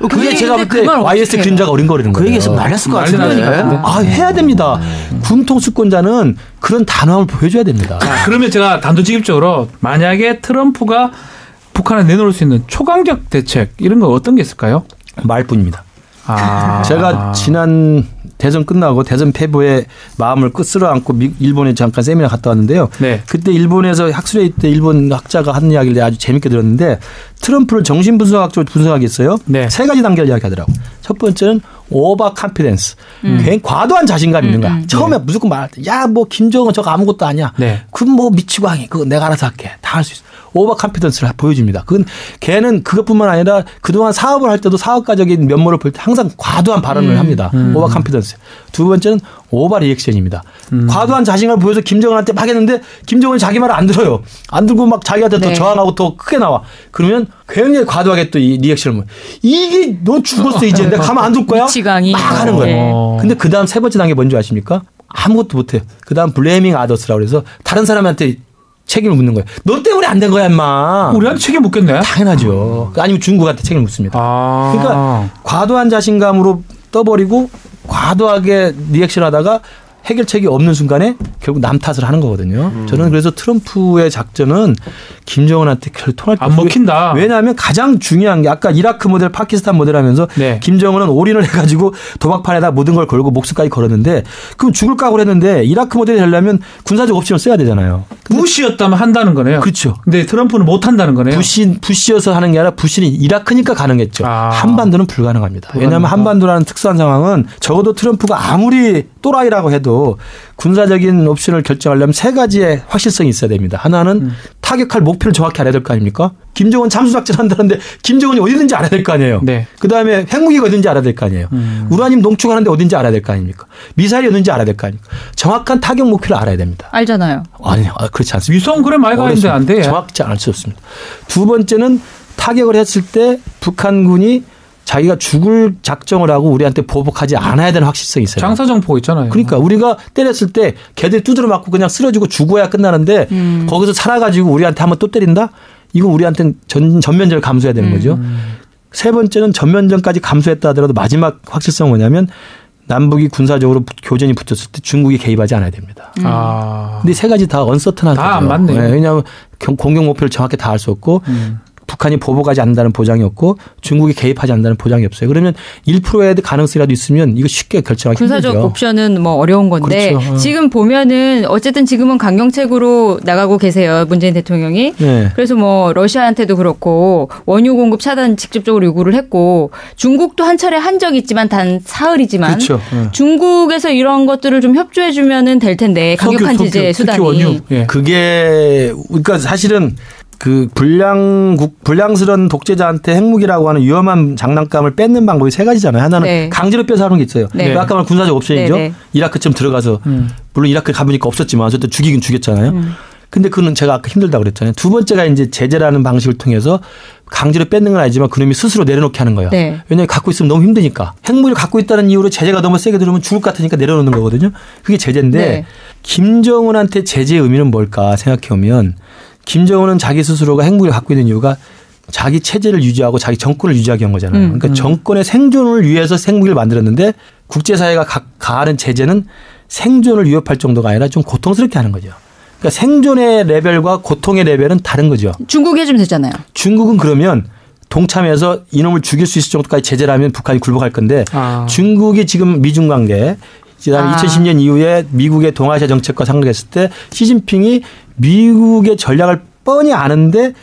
그게 제가 볼 때 YS 그림자가 어린거리는 거예요. 그 얘기했으면 날렸을 것 난리 같은데. 났는데. 아, 해야 됩니다. 군통수권자는 그런 단호함을 보여줘야 됩니다. 자, 그러면 제가 단도직입적으로 만약에 트럼프가 북한에 내놓을 수 있는 초강력 대책 이런 거 어떤 게 있을까요? 말뿐입니다. 아. 제가 지난 대선 끝나고 대선 패배의 마음을 끝으로 안고 일본에 잠깐 세미나 갔다 왔는데요. 네. 그때 일본에서 학술회의 때 일본 학자가 하는 이야기를 아주 재밌게 들었는데 트럼프를 정신분석학적으로 분석하겠어요. 네. 세 가지 단계를 이야기하더라고. 첫 번째는 오버 컨피던스. 굉장히 과도한 자신감이 있는 거야. 처음에 무조건 말할 때 야 뭐 김정은 저거 아무것도 아니야. 네. 그건 뭐 미치고 하니 그거 내가 알아서 할게. 다 할 수 있어. 오버 컨피던스를 보여줍니다. 그건 걔는 그것뿐만 아니라 그동안 사업을 할 때도 사업가적인 면모를 볼 때 항상 과도한 발언을 합니다. 오버 컨피던스. 두 번째는 오버 리액션입니다. 과도한 자신감을 보여서 김정은한테 막 했는데 김정은이 자기 말을 안 들어요. 안 들고 막 자기한테 더 네. 저항하고 더 크게 나와. 그러면 굉장히 과도하게 또 이 리액션을 이게 너 죽었어 이제 내가 가만 안 둘 거야? 미치광이. 막 하는 거예요. 어. 근데 그 다음 세 번째 단계 뭔지 아십니까? 아무것도 못해. 그 다음 블레이밍 아더스라고 그래서 다른 사람한테 책임을 묻는 거예요. 너 때문에 안 된 거야, 임마. 우리한테 책임 묻겠네. 당연하죠. 아니면 중국한테 책임을 묻습니다. 아. 그러니까 과도한 자신감으로 떠버리고 과도하게 리액션하다가 해결책이 없는 순간에 결국 남 탓을 하는 거거든요. 저는 그래서 트럼프의 작전은 김정은한테 별 통할 안 먹힌다. 왜냐하면 가장 중요한 게 아까 이라크 모델, 파키스탄 모델 하면서 네. 김정은은 올인을 해가지고 도박판에다 모든 걸 걸고 목숨까지 걸었는데 그럼 죽을 각오를 했는데 이라크 모델이 되려면 군사적 옵션을 써야 되잖아요. 부시였다면 한다는 거네요. 그렇죠. 근데 트럼프는 못 한다는 거네요. 부시여서 하는 게 아니라 부시는 이라크니까 가능했죠. 아. 한반도는 불가능합니다. 왜냐하면 한반도라는 특수한 상황은 적어도 트럼프가 아무리 또라이라고 해도 군사적인 옵션을 결정하려면 세 가지의 확실성이 있어야 됩니다. 하나는 타격할 목표를 정확히 알아야 될 거 아닙니까? 김정은 잠수작전 한다는데 김정은이 어디 있는지 알아야 될 거 아니에요. 네. 그다음에 핵무기가 어디 있는지 알아야 될 거 아니에요. 우라늄 농축하는데 어딘지 알아야 될 거 아닙니까? 미사일이 어딘지 알아야 될 거 아닙니까? 정확한 타격 목표를 알아야 됩니다. 알잖아요. 아니요. 그렇지 않습니다. 위성 그래 많이 가는데 안 돼. 정확지 않을 수 없습니다. 두 번째는 타격을 했을 때 북한군이 자기가 죽을 작정을 하고 우리한테 보복하지 않아야 되는 확실성이 있어요. 장사정포 있잖아요. 그러니까 우리가 때렸을 때 걔들이 두드려 맞고 그냥 쓰러지고 죽어야 끝나는데 거기서 살아가지고 우리한테 한번 또 때린다? 이건 우리한테는 전면전을 감수해야 되는 거죠. 세 번째는 전면전까지 감수했다 하더라도 마지막 확실성은 뭐냐면 남북이 군사적으로 교전이 붙었을 때 중국이 개입하지 않아야 됩니다. 아. 근데 세 가지 다 언서튼한 거죠. 다 안 맞네요. 네, 왜냐하면 공격 목표를 정확히 다 알 수 없고 북한이 보복하지 않는다는 보장이 없고 중국이 개입하지 않는다는 보장이 없어요. 그러면 1%의 가능성이라도 있으면 이거 쉽게 결정하기 군사적 힘들죠. 옵션은 뭐 어려운 건데 그렇죠. 지금 보면은 어쨌든 지금은 강경책으로 나가고 계세요. 문재인 대통령이. 네. 그래서 뭐 러시아한테도 그렇고 원유 공급 차단 직접적으로 요구를 했고 중국도 한 차례 한 적이 있지만 단 사흘이지만 그렇죠. 네. 중국에서 이런 것들을 좀 협조해 주면은 될 텐데 강력한 제재 수단이. 원유. 예. 그게 그러니까 사실은 그 불량스러운 독재자한테 핵무기라고 하는 위험한 장난감을 뺏는 방법이 세 가지잖아요. 하나는 네. 강제로 뺏어 하는 게 있어요. 네. 아까 말한 군사적 옵션이죠. 네, 네. 이라크처럼 들어가서 물론 이라크에 가보니까 없었지만 어쨌든 죽이긴 죽였잖아요. 근데 그는 제가 아까 힘들다고 그랬잖아요. 두 번째가 이제 제재라는 방식을 통해서 강제로 뺏는 건 아니지만 그놈이 스스로 내려놓게 하는 거예요. 네. 왜냐하면 갖고 있으면 너무 힘드니까. 핵무기를 갖고 있다는 이유로 제재가 너무 세게 들어오면 죽을 것 같으니까 내려놓는 거거든요. 그게 제재인데 네. 김정은한테 제재의 의미는 뭘까 생각해 보면 김정은은 자기 스스로가 핵무기를 갖고 있는 이유가 자기 체제를 유지하고 자기 정권을 유지하기 위한 거잖아요. 그러니까 정권의 생존을 위해서 핵무기를 만들었는데 국제사회가 가하는 제재는 생존을 위협할 정도가 아니라 좀 고통스럽게 하는 거죠. 그러니까 생존의 레벨과 고통의 레벨은 다른 거죠. 중국이 해주면 되잖아요. 중국은 그러면 동참해서 이놈을 죽일 수 있을 정도까지 제재를 하면 북한이 굴복할 건데 중국이 지금 미중 관계 그다음에 2010년 이후에 미국의 동아시아 정책과 상관했을 때 시진핑이 미국의 전략을 뻔히 아는데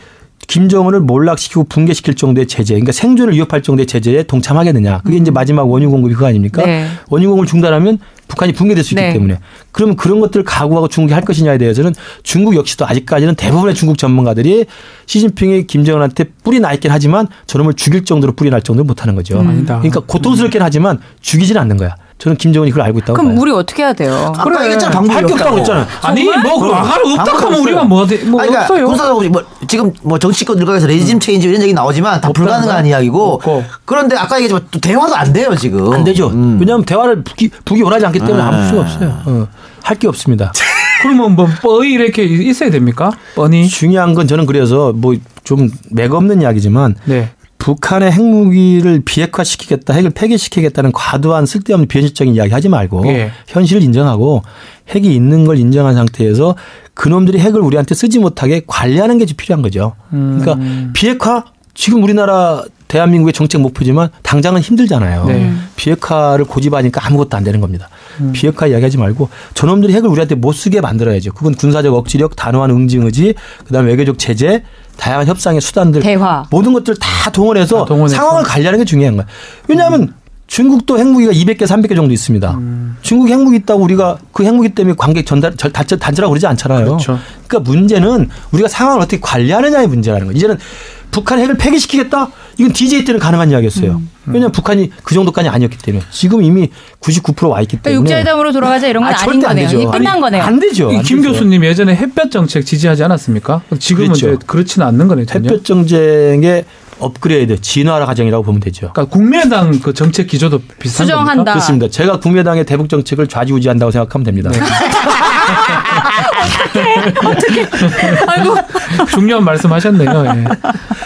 김정은을 몰락시키고 붕괴시킬 정도의 제재, 그러니까 생존을 위협할 정도의 제재에 동참하겠느냐. 그게 이제 마지막 원유 공급이 그거 아닙니까? 네. 원유 공급을 중단하면 북한이 붕괴될 수 있기 네. 때문에. 그러면 그런 것들을 각오하고 중국이 할 것이냐에 대해서는 중국 역시도 아직까지는 대부분의 중국 전문가들이 시진핑이 김정은한테 뿔이 나 있긴 하지만 저놈을 죽일 정도로 뿔이 날 정도로 못하는 거죠. 아니다. 그러니까 고통스럽긴 하지만 죽이지는 않는 거야. 저는 김정은이 그걸 알고 있다고 그럼 봐요. 우리 어떻게 해야 돼요? 아까 얘기했잖아. 방법이 할 게 없다고 없다고. 했잖아요. 아니 뭐 아가를 없다 방법이 하면 우리가 없어요. 뭐 그러니까 없어요. 군사적으로 뭐 지금 뭐 정치권 일각에서 레지즘 체인지 이런 얘기 나오지만 다 불가능한 이야기고 없고. 그런데 아까 얘기했지만 또 대화도 안 돼요 지금. 안 되죠. 왜냐하면 대화를 북이 원하지 않기 때문에 아무 수가 없어요. 할 게 없습니다. 그러면 뭐 뻔히 이렇게 있어야 됩니까? 뻔히. 중요한 건 저는 그래서 뭐 좀 맥 없는 이야기지만 네. 북한의 핵무기를 비핵화시키겠다, 핵을 폐기시키겠다는 과도한 쓸데없는 비현실적인 이야기 하지 말고 예. 현실을 인정하고 핵이 있는 걸 인정한 상태에서 그놈들이 핵을 우리한테 쓰지 못하게 관리하는 게 필요한 거죠. 그러니까 비핵화 지금 우리나라 대한민국의 정책 목표지만 당장은 힘들잖아요. 네. 비핵화를 고집하니까 아무것도 안 되는 겁니다. 비핵화 이야기하지 말고 저놈들이 핵을 우리한테 못 쓰게 만들어야죠. 그건 군사적 억지력, 단호한 응징 의지, 그다음에 외교적 제재, 다양한 협상의 수단들, 대화. 모든 것들 다 동원해서 동원해서. 상황을 관리하는 게 중요한 거예요. 왜냐하면 중국도 핵무기가 200개, 300개 정도 있습니다. 중국 핵무기 있다고 우리가 그 핵무기 때문에 관계 단절하고 그러지 않잖아요. 그렇죠. 그러니까 문제는 우리가 상황을 어떻게 관리하느냐의 문제라는 거예요. 이제는 북한 핵을 폐기시키겠다? 이건 DJ 때는 가능한 이야기였어요. 왜냐하면 북한이 그 정도까지 아니었기 때문에. 지금 이미 99% 와 있기 때문에. 육자회담으로 돌아가자 이런 건 아닌 절대 안 거네요. 되죠. 이게 끝난 거네요. 안 되죠. 이 안 김 되죠. 교수님 예전에 햇볕 정책 지지하지 않았습니까? 지금은 그렇죠. 이제 그렇지는 않는 거네요. 전혀. 햇볕 정쟁의 업그레이드, 진화 과정이라고 보면 되죠. 그러니까 국민의당 그 정책 기조도 비슷한 수정한다. 겁니까? 그렇습니다. 제가 국민의당의 대북 정책을 좌지우지한다고 생각하면 됩니다. 아이고. 중요한 말씀하셨네요. 예.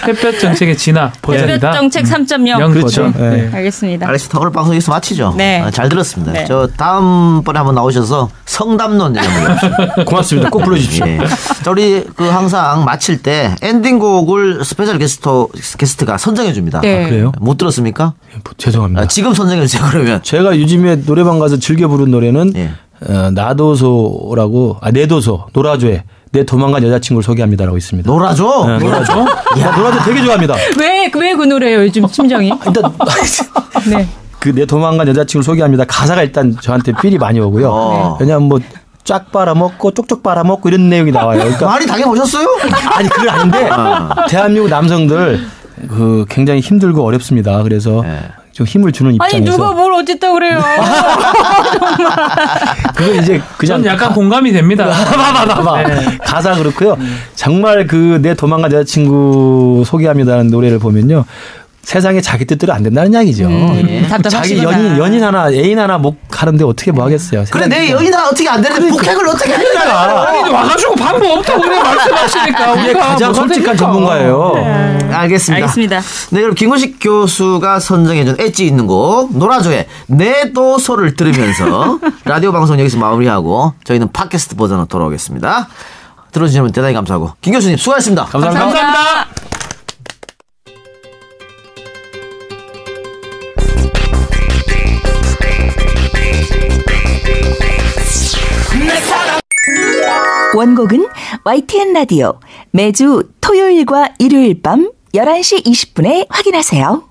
햇볕 정책의 진화 버전이다. 햇볕 정책 3.0. 영 그렇죠. 버전. 네. 네. 알겠습니다. 알겠습니다. 오늘 방송 여기서 마치죠. 네. 잘 들었습니다. 네. 저 다음번에 한번 나오셔서 성담론 얘기 한번 해주십시오. 고맙습니다. 꼭 불러주십시오. 예. 자, 우리 그 항상 마칠 때 엔딩곡을 스페셜 게스트가 선정해 줍니다. 네. 그래요? 못 들었습니까? 죄송합니다. 지금 선정해 주세요. 그러면. 제가 요즘에 노래방 가서 즐겨 부른 노래는 예. 나도소라고 내도소 노라조의 내 도망간 여자친구를 소개합니다라고 있습니다. 놀아줘. 네, 노라조? 노라조 되게 좋아합니다. 왜 그 노래예요? 요즘 심정이? 일단 네. 그 내 도망간 여자친구를 소개합니다. 가사가 일단 저한테 필이 많이 오고요. 왜냐하면 뭐 쫙 빨아먹고 쪽쪽 빨아먹고 이런 내용이 나와요. 그러니까 많이 당해보셨어요? 아니 그건 아닌데 대한민국 남성들 그 굉장히 힘들고 어렵습니다. 그래서 좀 힘을 주는 입장에서 아니 누가 뭘 어쨌다 그래요? 그거 이제 그냥 전 약간 공감이 됩니다. 봐봐. 네. 가사 그렇고요. 정말 그 내 도망간 여자친구 소개합니다라는 노래를 보면요. 세상에 자기 뜻대로 안 된다는 이야기죠. 자기 연인 하나, 애인 하나 못 가는데 어떻게 뭐 하겠어요. 그래, 내 여인 하나 어떻게 안 되는데 북핵을 어떻게 하냐. 아니 와가지고 방법 없다고 그냥 말씀하시니까 이게 우리가 가장 뭐가 솔직한 됩니까? 전문가예요. 알겠습니다. 알겠습니다. 네, 그럼 김근식 교수가 선정해준 엣지 있는 곡 노라조의 내도소를 들으면서 라디오 방송 여기서 마무리하고 저희는 팟캐스트 버전으로 돌아오겠습니다. 들어주시는 분 대단히 감사하고 김 교수님 수고하셨습니다. 감사합니다. 원곡은 YTN 라디오 매주 토요일과 일요일 밤 11시 20분에 확인하세요.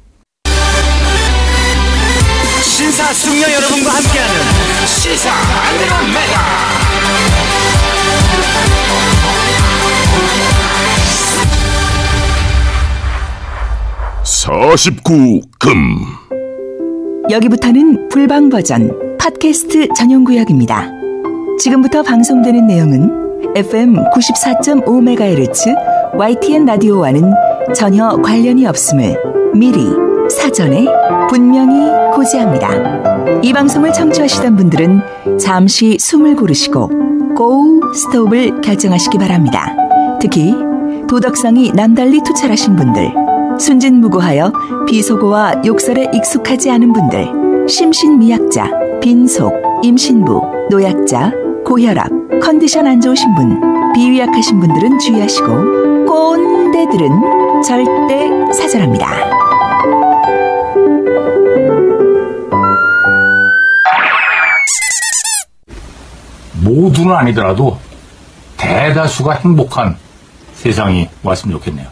신사숙녀 여러분과 함께하는 시사 안드로메다. 49금 여기부터는 불방 버전 팟캐스트 전용 구역입니다. 지금부터 방송되는 내용은 FM 94.5MHz YTN 라디오와는 전혀 관련이 없음을 미리 사전에 분명히 고지합니다. 이 방송을 청취하시던 분들은 잠시 숨을 고르시고 고 스톱을 결정하시기 바랍니다. 특히 도덕성이 남달리 투철하신 분들, 순진무구하여 비속어와 욕설에 익숙하지 않은 분들, 심신미약자, 빈속, 임신부, 노약자, 고혈압, 컨디션 안 좋으신 분, 비위약하신 분들은 주의하시고 꼰대들은 절대 사절합니다. 모두는 아니더라도 대다수가 행복한 세상이 왔으면 좋겠네요.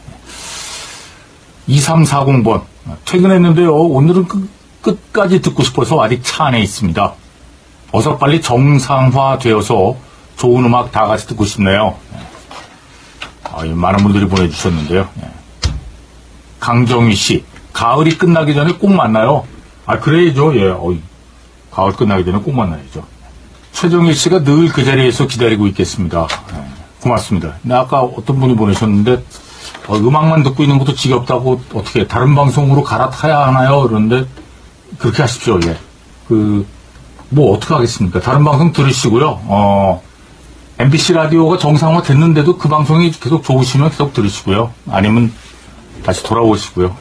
2340번 퇴근했는데요. 오늘은 끝까지 듣고 싶어서 아직 차 안에 있습니다. 어서 빨리 정상화되어서 좋은 음악 다 같이 듣고 싶네요. 많은 분들이 보내주셨는데요. 강정희 씨, 가을이 끝나기 전에 꼭 만나요. 그래야죠. 예, 가을 끝나기 전에 꼭 만나야죠. 최정희 씨가 늘 그 자리에서 기다리고 있겠습니다. 고맙습니다. 근데 아까 어떤 분이 보내셨는데 음악만 듣고 있는 것도 지겹다고 어떻게 다른 방송으로 갈아타야 하나요? 그런데 그렇게 하십시오. 예. 뭐 어떻게 하겠습니까? 다른 방송 들으시고요. MBC 라디오가 정상화 됐는데도 그 방송이 계속 좋으시면 계속 들으시고요. 아니면 다시 돌아오시고요.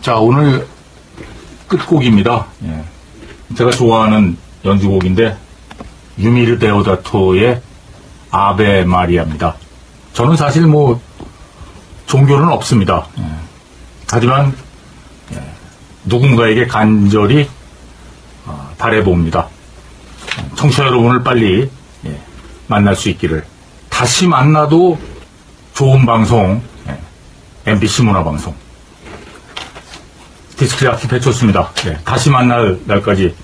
자, 오늘 끝곡입니다. 예. 제가 좋아하는 연주곡인데 유미르 데오다토의 아베 마리아입니다. 저는 사실 종교는 없습니다. 하지만 누군가에게 간절히 바라봅니다. 청취자 여러분을 빨리 만날 수 있기를. 다시 만나도 좋은 방송, MBC 문화방송 디스크자키 배쳤습니다. 다시 만날 날까지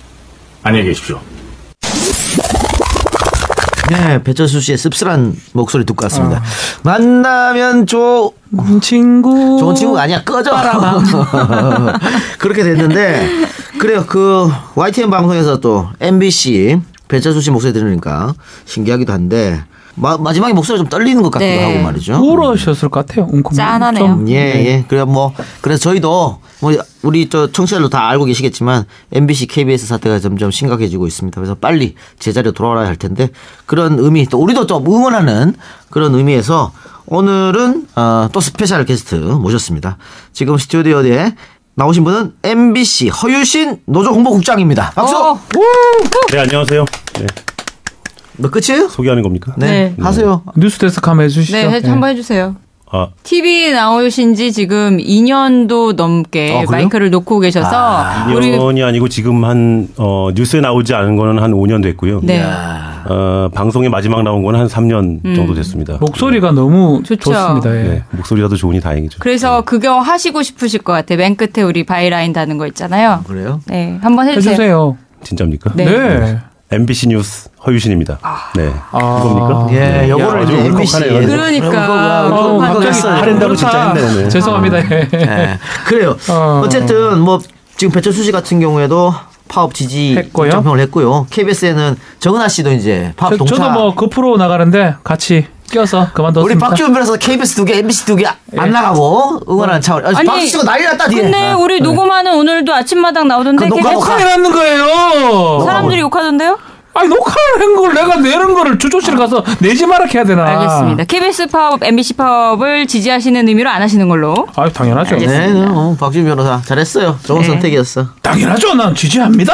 안녕히 계십시오. 네, 배철수 씨의 씁쓸한 목소리 듣고 왔습니다. 만나면 좋은 친구가 아니야, 꺼져. 그렇게 됐는데, 그래요. 그 YTN 방송에서 또 MBC 배철수 씨 목소리 들으니까 신기하기도 한데, 마지막에 목소리가 좀 떨리는 것 같기도 하고 말이죠. 울으셨을 것 같아요. 짠하네요. 예. 그래서 저희도 우리 저 청취자들도 다 알고 계시겠지만 MBC, KBS 사태가 점점 심각해지고 있습니다. 그래서 빨리 제자리로 돌아와야 할 텐데 그런 의미 또 우리도 좀 응원하는 그런 의미에서 오늘은 또 스페셜 게스트 모셨습니다. 지금 스튜디오에 나오신 분은 MBC 허유신 노조 홍보국장입니다. 박수. 네, 안녕하세요. 네. 너 끝이에요? 소개하는 겁니까? 네. 하세요. 뉴스데스크 한번 해주시죠. 네, 한번 해주세요. 아. TV 나오신 지 지금 2년도 넘게 마이크를 놓고 계셔서 2년이 아니고 지금 한 뉴스에 나오지 않은 거는 한 5년 됐고요. 네. 방송에 마지막 나온 거는 한 3년 정도 됐습니다. 목소리가 너무 좋죠. 좋습니다. 예. 네, 목소리라도 좋으니 다행이죠. 그래서 그거 하시고 싶으실 것 같아요. 맨 끝에 우리 바이라인 다는 거 있잖아요. 그래요? 네, 한번 해주세요. 진짜입니까? 네. MBC 뉴스 허유신입니다. 네. 이겁니까? 예, 요거를 이제 MBC. 그러니까. 갑자기 하랜다고 진짜 했네. 네. 죄송합니다. 네. 그래요. 어쨌든 뭐 지금 배철수 씨 같은 경우에도 파업 지지 정평을 했고요. KBS에는 정은하 씨도 이제 파업 동차. 저도 뭐 그 프로 나가는데 같이 껴서 그만뒀습니다. 우리 박주현 변호사 KBS 2개, MBC 2개 안 나가고 응원하는 차원. 아니, 박수가 난리 났다 뒤에. 근데 우리 녹음하는 오늘도 아침마당 나오던데. 녹화해놨는 거예요. 사람들이 욕하던데요? 아니 녹화를 한 걸 내가 내는 거를 주조실 가서 내지 마라 해야 되나? 알겠습니다. KBS 파업, MBC 파업을 지지하시는 의미로 안 하시는 걸로. 아, 당연하죠. 네, 박주현 변호사 잘했어요. 좋은 선택이었어. 당연하죠. 난 지지합니다.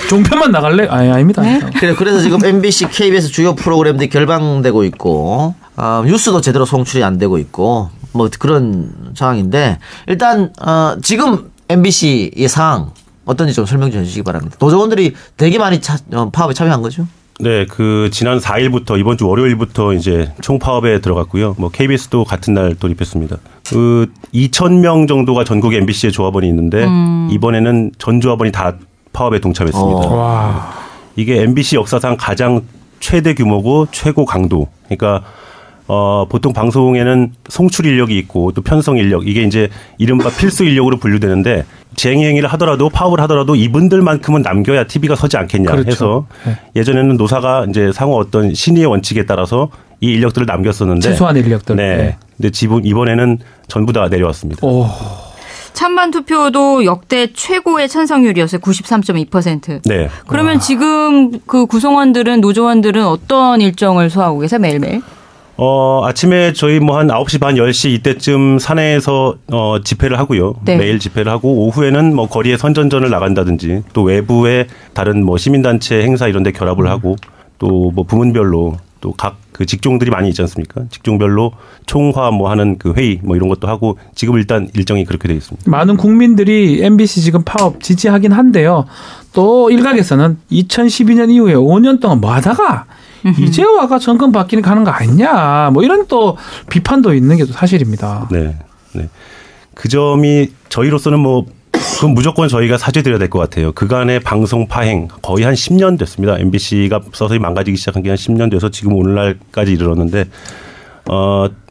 종편만 나갈래? 아닙니다. 네? 그래서 지금 MBC, KBS 주요 프로그램들이 결방되고 있고 뉴스도 제대로 송출이 안 되고 있고 뭐 그런 상황인데 일단 지금 MBC의 상황 어떤지 좀 설명 좀 해주시기 바랍니다. 노조원들이 되게 많이 파업에 참여한 거죠? 네, 지난 4일부터 이번 주 월요일부터 이제 총파업에 들어갔고요. 뭐 KBS도 같은 날 돌입했습니다. 2,000명 정도가 전국에 MBC의 조합원이 있는데 이번에는 전 조합원이 다 파업에 동참했습니다. 와. 이게 MBC 역사상 가장 최대 규모고 최고 강도. 그러니까 보통 방송에는 송출 인력이 있고 또 편성 인력 이게 이제 이른바 필수 인력으로 분류되는데 쟁행위를 하더라도 파업을 하더라도 이분들만큼은 남겨야 TV가 서지 않겠냐 그렇죠. 해서 예전에는 노사가 이제 상호 어떤 신의의 원칙에 따라서 이 인력들을 남겼었는데 최소한 인력들. 네. 근데 이번에는 전부 다 내려왔습니다. 오. 찬반 투표도 역대 최고의 찬성률이었어요. 93.2%. 네. 그러면 지금 그 구성원들은 노조원들은 어떤 일정을 소화하고 계세요? 매일매일? 아침에 저희 뭐 한 9시 반 10시 이때쯤 사내에서 집회를 하고요. 네. 매일 집회를 하고 오후에는 뭐 거리에 선전전을 나간다든지 또 외부의 다른 뭐 시민단체 행사 이런 데 결합을 하고 또 뭐 부문별로 또 각 그 직종들이 많이 있지 않습니까? 직종별로 총화 뭐 하는 그 회의 뭐 이런 것도 하고 지금 일단 일정이 그렇게 되어 있습니다. 많은 국민들이 MBC 지금 파업 지지하긴 한데요. 또 일각에서는 2012년 이후에 5년 동안 뭐 하다가 이제 와가 정권 바뀌는 가는 거 아니냐. 뭐 이런 또 비판도 있는 게 또 사실입니다. 네. 네. 그 점이 저희로서는 뭐 그건 무조건 저희가 사죄드려야 될 것 같아요. 그간의 방송 파행 거의 한 10년 됐습니다. MBC가 서서히 망가지기 시작한 게 한 10년 돼서 지금 오늘날까지 이르렀는데